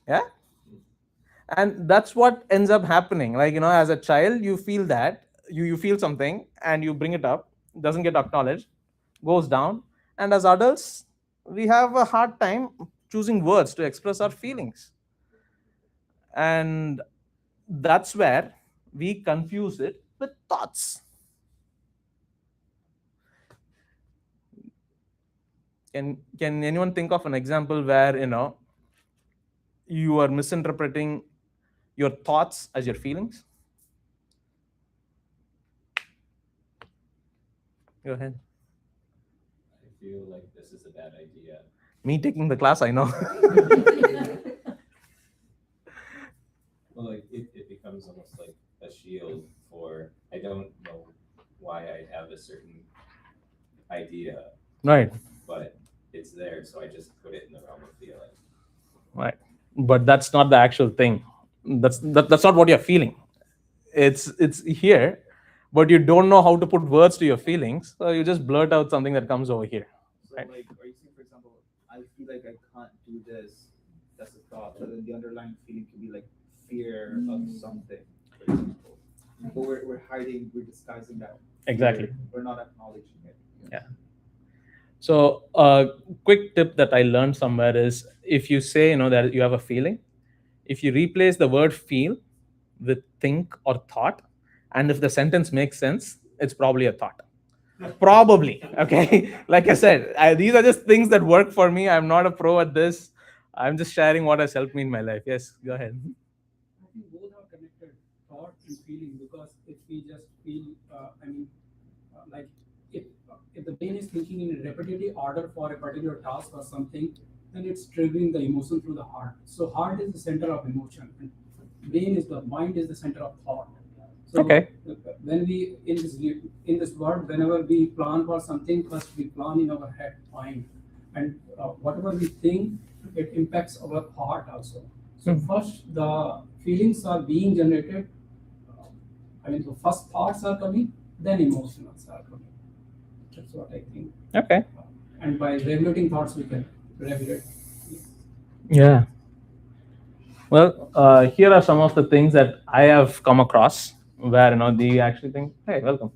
Yeah. And that's what ends up happening. Like, as a child, you feel that you feel something and you bring it up, doesn't get acknowledged. goes down. And as adults, we have a hard time choosing words to express our feelings. And that's where we confuse it with thoughts. Can anyone think of an example where you are misinterpreting your thoughts as your feelings? Go ahead. I feel like this is a bad idea. Me taking the class, I know. Well, like it becomes almost like a shield for, I don't know why I have a certain idea, Right. but it's there, so I just put it in the realm of feeling. Right. But that's not the actual thing. That's not what you're feeling. It's here, but you don't know how to put words to your feelings, so you just blurt out something that comes over here. So Right. like, are you saying, for example, I feel like I can't do this, that's a thought, but then the underlying feeling could be like fear of something, for example. But we're hiding, we're disguising that. Exactly. fear. We're not acknowledging it. Yeah. So a quick tip that I learned somewhere is, if you say that you have a feeling, if you replace the word feel with think or thought, and if the sentence makes sense, it's probably a thought. Probably. Okay. Like I said, these are just things that work for me. I'm not a pro at this. I'm just sharing what has helped me in my life. Yes, go ahead. I think both are connected, thought and feeling, because if we just feel, like if the brain is thinking in a repetitive order for a particular task or something, then it's triggering the emotion through the heart. So heart is the center of emotion, and mind is the center of thought. So Okay. when we in this world, whenever we plan for something, first we plan in our head, mind, and whatever we think, it impacts our heart also. So first the feelings are being generated. The first thoughts are coming, then emotions are coming. That's what I think. Okay. And by regulating thoughts, we can regulate. Yeah. Well, here are some of the things that I have come across where they actually think, "Hey, welcome."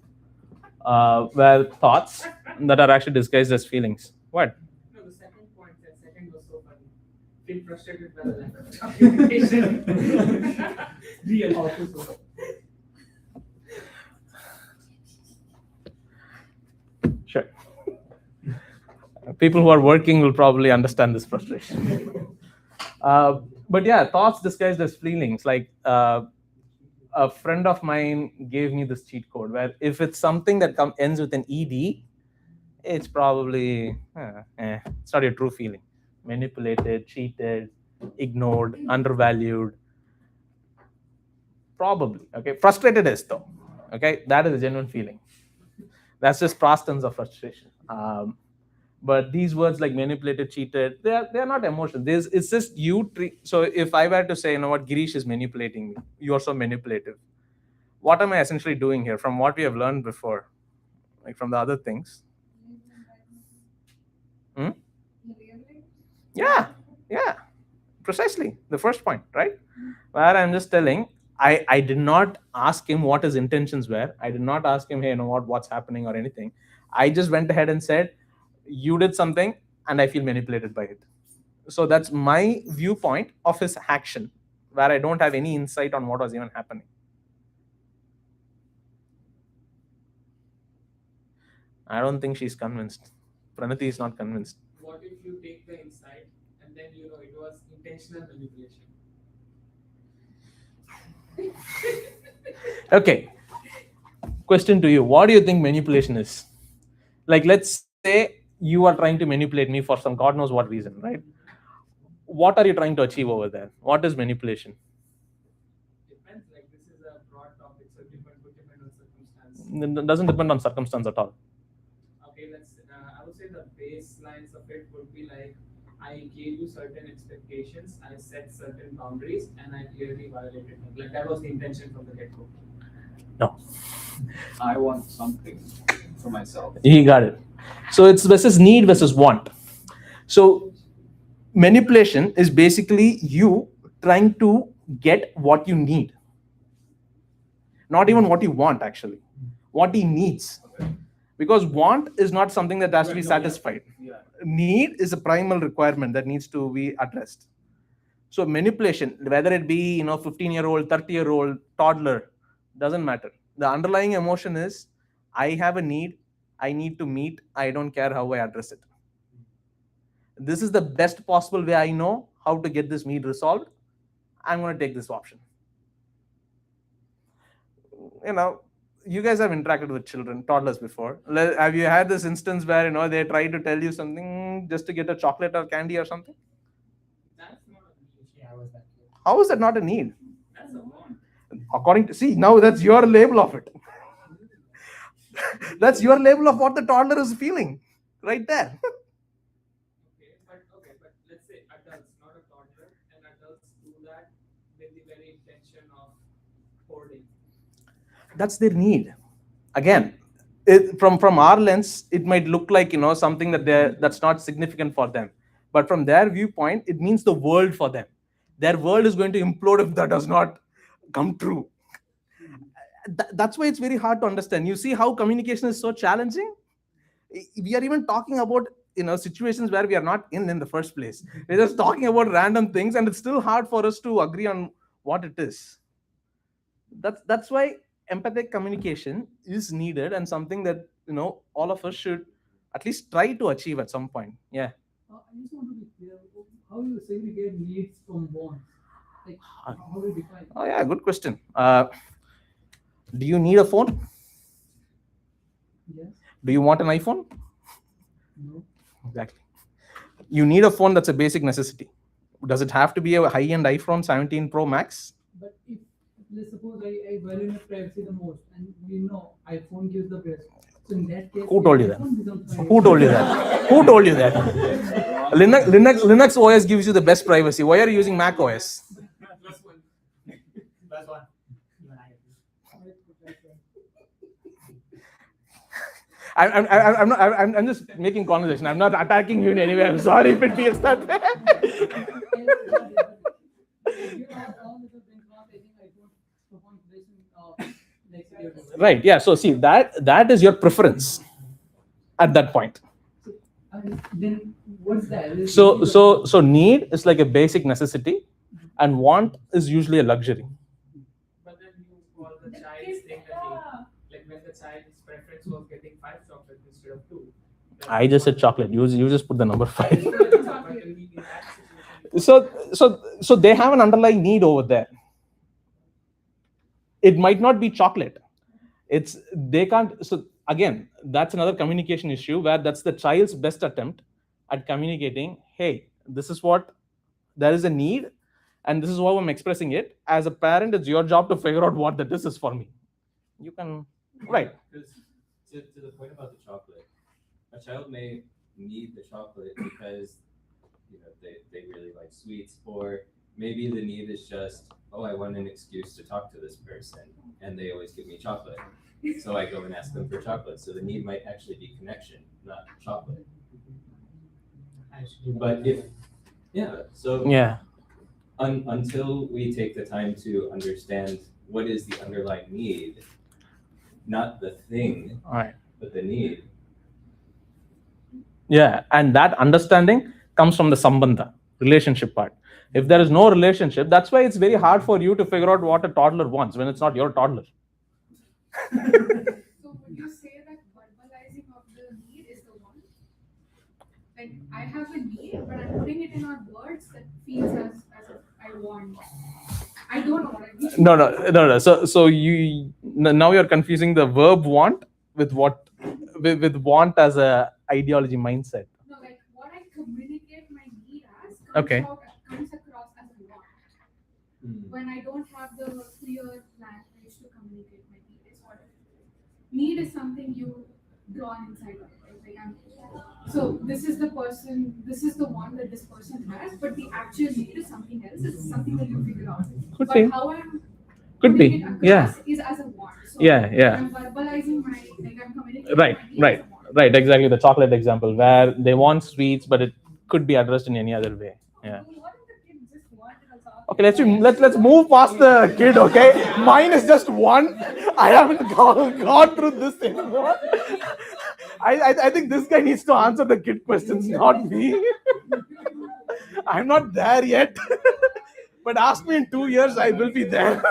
Where thoughts that are actually disguised as feelings. What? No, the second point, that second was so funny. Feel frustrated by the lack of documentation. Real also. Sure. People who are working will probably understand this frustration. But yeah, thoughts disguised as feelings. Like a friend of mine gave me this cheat code where if it's something that ends with an ed, it's probably it's not your true feeling. Manipulated, cheated, ignored, undervalued. Probably. Okay. Frustrated is though. Okay. That is a genuine feeling. That's just past tense of frustration. But these words like manipulated, cheated, they are not emotions. It's just you. So if I were to say, what, Girish is manipulating me, you are so manipulative. What am I essentially doing here from what we have learned before, like from the other things? Yeah, precisely. The first point, right? Where I'm just telling, I did not ask him what his intentions were. I did not ask him, hey, what's happening or anything. I just went ahead and said, you did something and I feel manipulated by it. So that's my viewpoint of his action, where I don't have any insight on what was even happening. I don't think she's convinced. Pranati is not convinced. What if you take the insight and then it was intentional manipulation? Okay. Question to you. What do you think manipulation is? Like, let's say you are trying to manipulate me for some God knows what reason, right? What are you trying to achieve over there? What is manipulation? Depends. Like, this is a broad topic, so it would depend on circumstance. It doesn't depend on circumstance at all. Okay, I would say the baselines of it would be like, I gave you certain expectations, I set certain boundaries, and I clearly violated them. Like, that was the intention from the get-go. No. I want something for myself. He got it. So it's versus need versus want. So manipulation is basically you trying to get what you need. Not even what you want, actually. What he needs. Because want is not something that has to be satisfied. Yeah. Need is a primal requirement that needs to be addressed. So manipulation, whether it be 15-year-old, 30-year-old, toddler, doesn't matter. The underlying emotion is, I have a need, I need to meet, I don't care how I address it. This is the best possible way I know how to get this need resolved. I'm going to take this option. You guys have interacted with children, toddlers before. Have you had this instance where they try to tell you something just to get a chocolate or candy or something? That's not a need. Yeah, I was that kid. How is that not a need? That's a want. According to, see, now that's your label of it. That's your label of what the toddler is feeling right there. Okay, but let's say adults, not a toddler, and adults do that with the very intention of hoarding. That's their need. Again, from our lens, it might look like something that's not significant for them, but from their viewpoint, it means the world for them. Their world is going to implode if that does not come true. That's why it's very hard to understand. You see how communication is so challenging? We are even talking about situations where we are not in the first place. We're just talking about random things, and it's still hard for us to agree on what it is. That's why empathic communication is needed, and something that all of us should at least try to achieve at some point. Yeah. I just want to be clear. How do you segregate needs from wants? Like, how do you define? Oh yeah, good question. Do you need a phone? Yes. Do you want an iPhone? No. Exactly. You need a phone, that's a basic necessity. Does it have to be a high-end iPhone 17 Pro Max? But if let's suppose I value my privacy the most, and iPhone gives the best. So in that case, Who told you that? iPhone becomes my- Who told you that? Who told you that? Linux OS gives you the best privacy. Why are you using Mac OS? Plus one. Plus one. You and I agree. I'm just making conversation. I'm not attacking you in any way. I'm sorry if it feels that way. Right. Yeah. So see, that is your preference at that point. Then what's that? So need is like a basic necessity, and want is usually a luxury. But then you call the child's thing a need. Like when the child's preference was getting 5 chocolates instead of 2. I just said chocolate. You just put the number 5. But in that situation, So they have an underlying need over there. It might not be chocolate. They can't. So again, that's another communication issue where that's the child's best attempt at communicating. Hey, this is what there is a need, and this is how I'm expressing it. As a parent, it's your job to figure out what this is for me. You can right. Because to the point about the chocolate, a child may need the chocolate because they really like sweets, or maybe the need is just, oh, I want an excuse to talk to this person, and they always give me chocolate, so I go and ask them for chocolate. So the need might actually be connection, not chocolate. But until we take the time to understand what is the underlying need, not the thing, Right. but the need. Yeah, and that understanding comes from the sambandha, relationship part. If there is no relationship, that's why it's very hard for you to figure out what a toddler wants when it's not your toddler. So would you say that verbalizing of the need is the one? Like I have a need, but I'm putting it in our words that feels as if I want. I don't know what I need. No. So you now you're confusing the verb want with with want as a ideology mindset. No, like what I communicate my need as Okay. Comes across as a want. When I don't have the clear language to communicate my need, is what need is something you draw inside of, right? So this is the one that this person has, but the actual need is something else. It's something that you figure out. Could but be. how I'm Could putting be. it across Yeah. is as a want. So Yeah. I'm verbalizing I'm communicating Right. my need as a want. Right. Exactly. The chocolate example where they want sweets, but it could be addressed in any other way. Yeah. What if the kid just wanted a chocolate? Okay, let's move past the kid. Okay, mine is just one. I haven't gone through this anymore. I think this guy needs to answer the kid questions, not me. I'm not there yet. But ask me in 2 years, I will be there.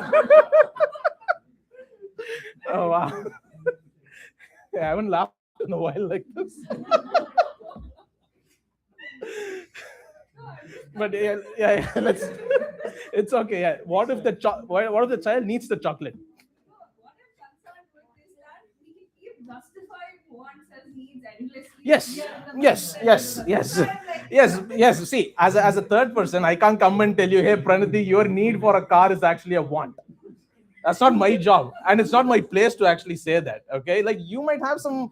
Oh, wow. I haven't laughed in a while like this. But yeah, let's. It's okay. Yeah. What if the child needs the chocolate? What I'm concerned with is that we can keep justifying wants and needs endlessly. Yes, Yeah, the yes, person. yes, yes, So I'm like, yes. See, as a third person, I can't come and tell you, hey, Pranati, your need for a car is actually a want. That's not my job, and it's not my place to actually say that. Okay, like you might have some,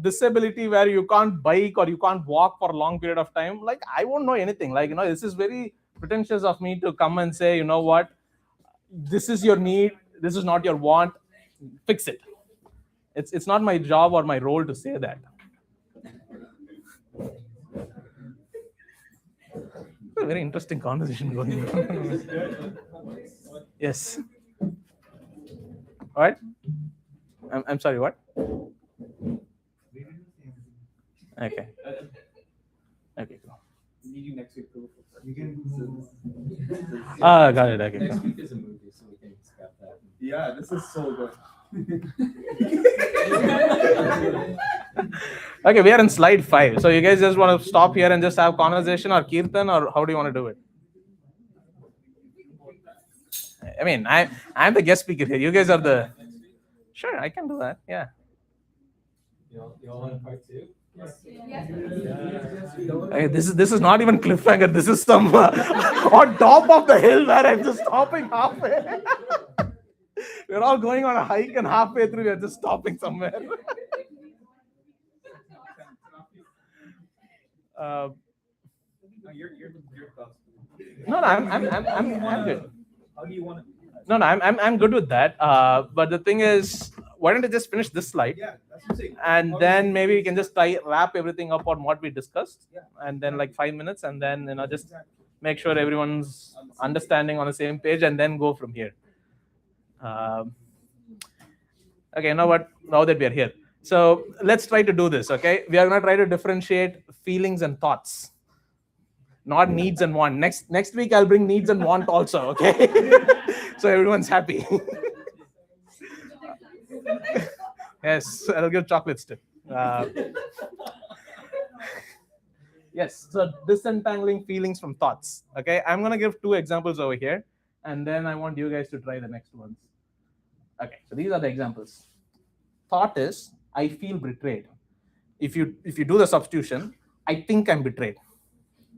disability where you can't bike or you can't walk for a long period of time. Like I won't know anything. Like this is very pretentious of me to come and say, you know what, this is your need, this is not your want. Fix it. It's not my job or my role to say that. A very interesting conversation going on. Yes. All right. I'm sorry. What? Okay. Okay. Cool. Meet you next week. You can move. Got it. Okay. Next Cool. week is a movie, so we can scrap that. Yeah, this is so good. Okay, we are in slide 5. So you guys just want to stop here and just have conversation, or Kirtan, or how do you want to do it? I mean, I'm the guest speaker here. You guys are the. Sure, I can do that. Yeah. You all want part 2? Okay, this is not even cliffhanger. This is some on top of the hill where I'm just stopping halfway. We're all going on a hike, and halfway through we're just stopping somewhere. You're thoughts. No, I'm good. How do you want to? No, I'm good with that. But the thing is, why don't I just finish this slide? Yeah, that's what I'm saying. And then maybe we can just wrap everything up on what we discussed, and then like 5 minutes, and then just make sure everyone's understanding on the same page, and then go from here. Okay, now that we are here, so let's try to do this. Okay, we are going to try to differentiate feelings and thoughts, not needs and want. Next week I'll bring needs and want also. Okay, so everyone's happy. Yes, I'll give chocolates too. Yes, so disentangling feelings from thoughts. Okay, I'm gonna give 2 examples over here, and then I want you guys to try the next ones. Okay, so these are the examples. Thought is, I feel betrayed. If you do the substitution, I think I'm betrayed,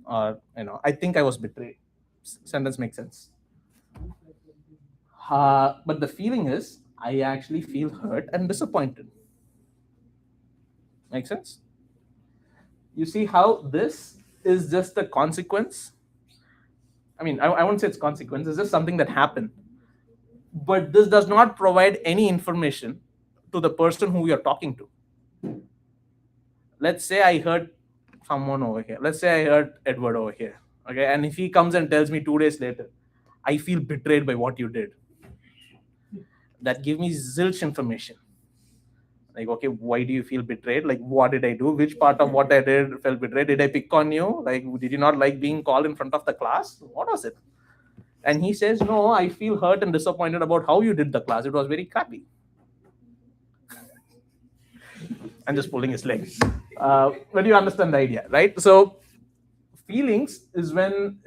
or I think I was betrayed. Sentence makes sense. But the feeling is, I actually feel hurt and disappointed. Make sense? You see how this is just a consequence? I mean, I won't say it's consequence, it's just something that happened. But this does not provide any information to the person who you're talking to. Let's say I heard someone over here. Let's say I heard Edward over here. Okay, and if he comes and tells me 2 days later, I feel betrayed by what you did. That gives me zilch information. Like, okay, why do you feel betrayed? Like, what did I do? Which part of what I did felt betrayed? Did I pick on you? Like, did you not like being called in front of the class? What was it? And he says, no, I feel hurt and disappointed about how you did the class. It was very crappy. I'm just pulling his leg. But you understand the idea, right? So feelings is when,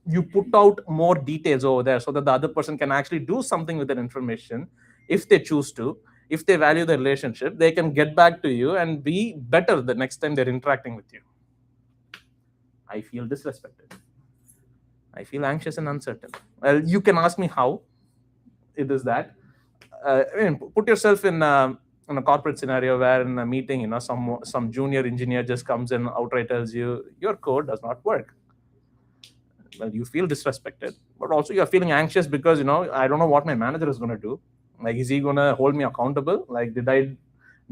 you put out more details over there so that the other person can actually do something with that information if they choose to. If they value the relationship, they can get back to you and be better the next time they're interacting with you. I feel disrespected. I feel anxious and uncertain. Well, you can ask me how it is that. Put yourself in a corporate scenario where in a meeting, some junior engineer just comes in, outright tells you, your code does not work. Well, you feel disrespected, but also you're feeling anxious because, I don't know what my manager is going to do. Like, is he going to hold me accountable? Like, did I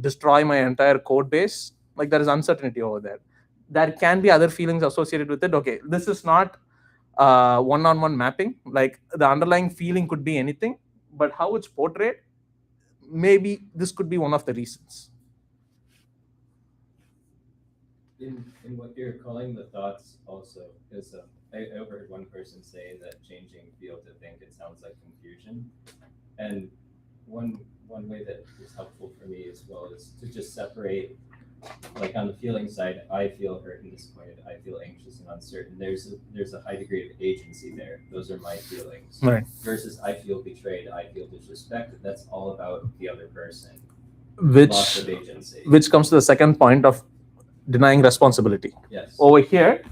destroy my entire code base? Like, there is uncertainty over there. There can be other feelings associated with it. Okay, this is not one-on-one mapping. Like, the underlying feeling could be anything, but how it's portrayed, maybe this could be one of the reasons. in what you're calling the thoughts also, because I overheard one person say that changing feel to think, it sounds like confusion. And one way that is helpful for me as well is to just separate, like on the feeling side, I feel hurt and disappointed, I feel anxious and uncertain. There's a high degree of agency there. Those are my feelings. Right. Versus I feel betrayed, I feel disrespected. That's all about the other person. which Loss of agency. which comes to the second point of denying responsibility. Yes. Over here,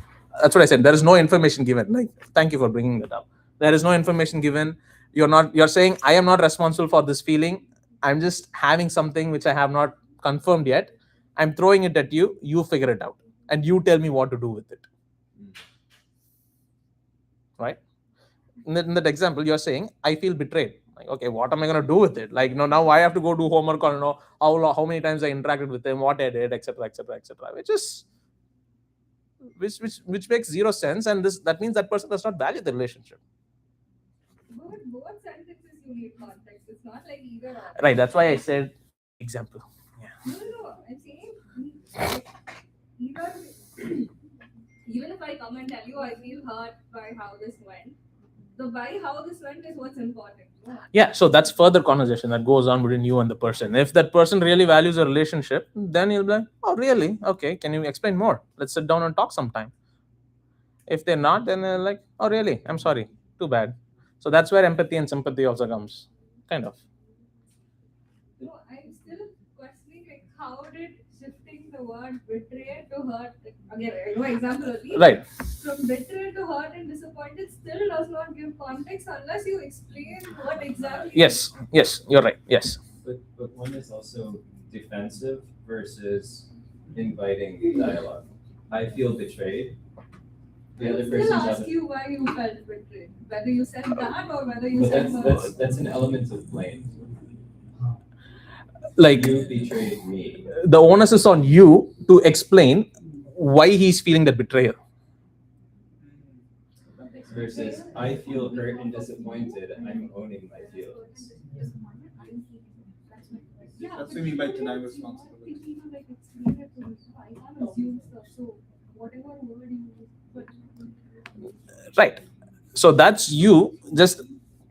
that's what I said. There is no information given. Like, thank you for bringing that up. There is no information given. You're saying I am not responsible for this feeling. I'm just having something which I have not confirmed yet. I'm throwing it at you. You figure it out, and you tell me what to do with it. Right? In that example, you're saying I feel betrayed. Like, okay, what am I gonna do with it? Like, now I have to go do homework or how many times I interacted with them, what I did, etc., etc., etc. Which makes zero sense, and that means that person does not value the relationship. But both sentences you need context. It's not like either or. Right. That's why I said example. No. I'm saying either. Even if I come and tell you I feel hurt by how this went, the by how this went is what's important. Yeah. So that's further conversation that goes on between you and the person. If that person really values a relationship, then you'll be like, oh, really? Okay. Can you explain more? Let's sit down and talk sometime. If they're not, then they're like, oh, really? I'm sorry. Too bad. So that's where empathy and sympathy also comes. Kind of. No, I'm still questioning like how did shifting the word betray to hurt, again, I know example only. Right. From betray to hurt and disappointed still does not give context unless you explain what exactly. Yes, you're right. Yes. But one is also defensive versus inviting dialogue. I feel betrayed. The other I person still ask you why you felt betrayed, whether you said that or whether you said that's an element of blame. Like, You betrayed me. the onus is on you to explain why he's feeling that betrayal. Versus I feel hurt and disappointed. I'm owning my feelings. That's what we mean by denying responsibility. I can't assume stuff, so whatever word you use. Right. So that's you just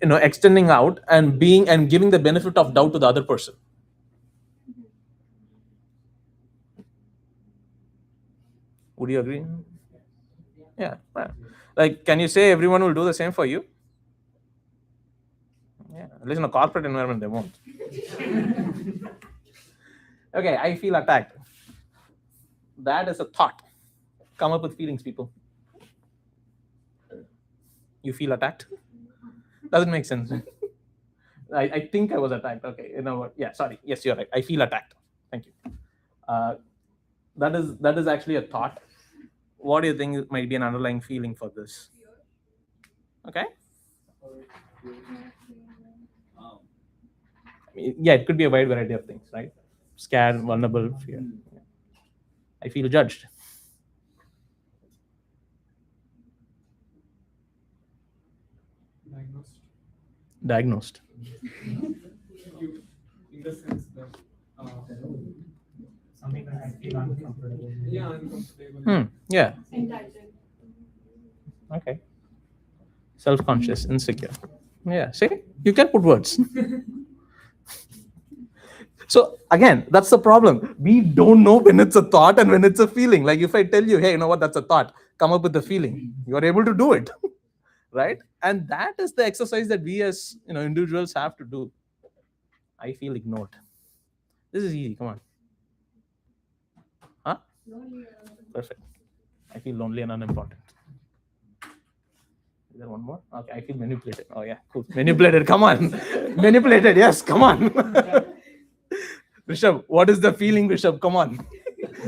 extending out and giving the benefit of doubt to the other person. Would you agree? Yeah. Like, can you say everyone will do the same for you? Yeah. At least in a corporate environment, they won't. Okay, I feel attacked. That is a thought. Come up with feelings, people. You feel attacked? Doesn't make sense. I think I was attacked. Okay, you know what? Yeah, sorry. Yes, you're right. I feel attacked. Thank you. That is actually a thought. What do you think might be an underlying feeling for this? Okay. Yeah, it could be a wide variety of things, right? Scared, vulnerable, fear. I feel judged. Diagnosed. In the sense that Something that I feel uncomfortable. yeah, uncomfortable. Yeah. Entitled. Okay. Self-conscious, insecure. Yeah. See, you can put words. So again, that's the problem. We don't know when it's a thought and when it's a feeling. Like if I tell you, hey, you know what, that's a thought, come up with the feeling. You are able to do it. Right? And that is the exercise that we as individuals have to do. I feel ignored. This is easy. Come on. Huh? Perfect. I feel lonely and unimportant. Is there one more? Okay, I feel manipulated. Oh yeah, cool. Manipulated. Come on. Manipulated. Yes, come on. Rishabh, what is the feeling, Rishabh? Come on.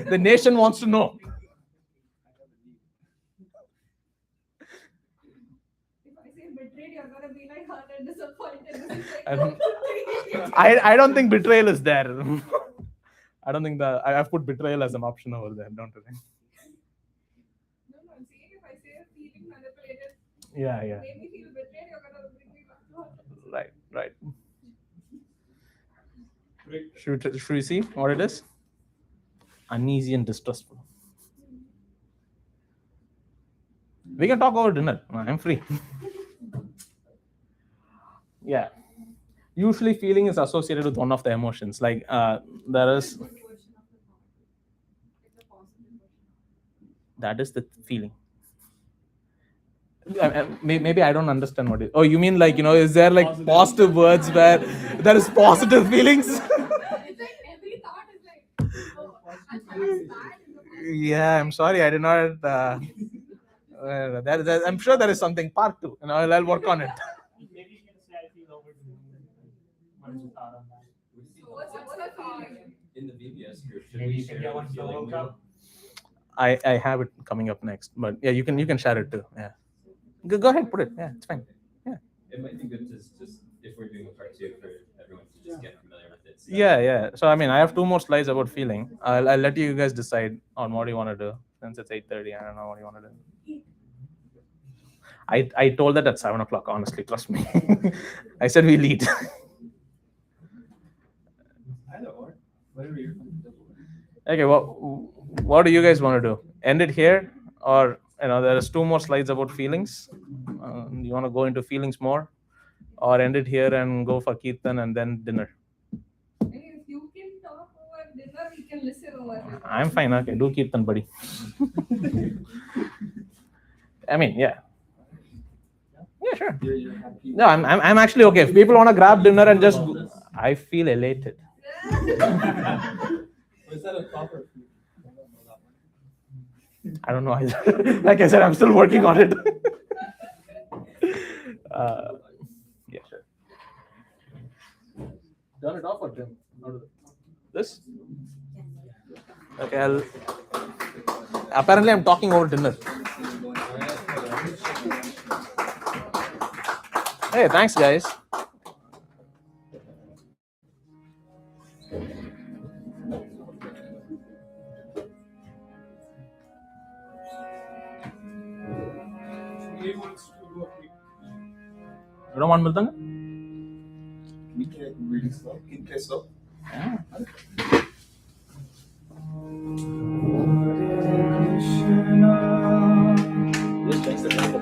The nation wants to know. If I say betrayed, you're gonna be like hurt and disappointed. I don't think betrayal is there. I don't think I've put betrayal as an option over there, don't you think? No, I'm saying if I say feeling manipulated, Yeah. make me feel betrayed, you're gonna bring me back to hurt. Right. Should we see what it is? Uneasy and distrustful. We can talk over dinner. I'm free. Yeah. Usually, feeling is associated with one of the emotions. Like there is, Good version of the thought. Like the positive version. that is the feeling. Maybe I don't understand what it. Oh, you mean like, is there like positive words where there is positive feelings? It's like every thought is like, oh, I thought it's bad in the first. Yeah, I'm sorry, I did not. I'm sure there is something part two, and I'll work on it. Maybe you can say I feel over. What is your thought on that? So what's the feeling? In the VVS group, should Maybe we you can share get the one for the feeling World we Cup. I have it coming up next, but yeah, you can share it too. Yeah, go ahead, put it. Yeah, it's fine. Yeah. It might be good to just, if we're doing a part two, for everyone to just get familiar with it. So Yeah. So I mean, I have two more slides about feeling. I'll let you guys decide on what you want to do. Since it's 8:30, I don't know what you want to do. I told that at 7 o'clock. Honestly, trust me. I said we'll eat. Either or, whatever you're comfortable with. Okay. What do you guys want to do? End it here, or there's two more slides about feelings. You want to go into feelings more, or end it here and go for Kirtan and then dinner? If you can talk over dinner, we can listen over dinner. I'm fine. Okay, do Kirtan, buddy. I mean, yeah. Yeah, sure. You're happy. No, I'm actually okay. If people want to grab dinner and just, I feel elated. Was that a proper food? I don't know either. Like I said, I'm still working on it. Yeah, sure. Turn it off or dim? This? Okay, apparently I'm talking over dinner. Hey, thanks, guys. He wants to go quick. You don't want Miltanga? We can really slow. Can you play slow? Just change the tempo.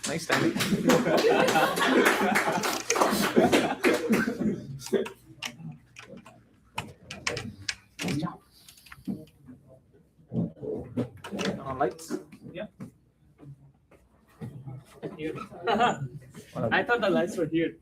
Nice timing. Lights. Yeah. I thought the lights were here.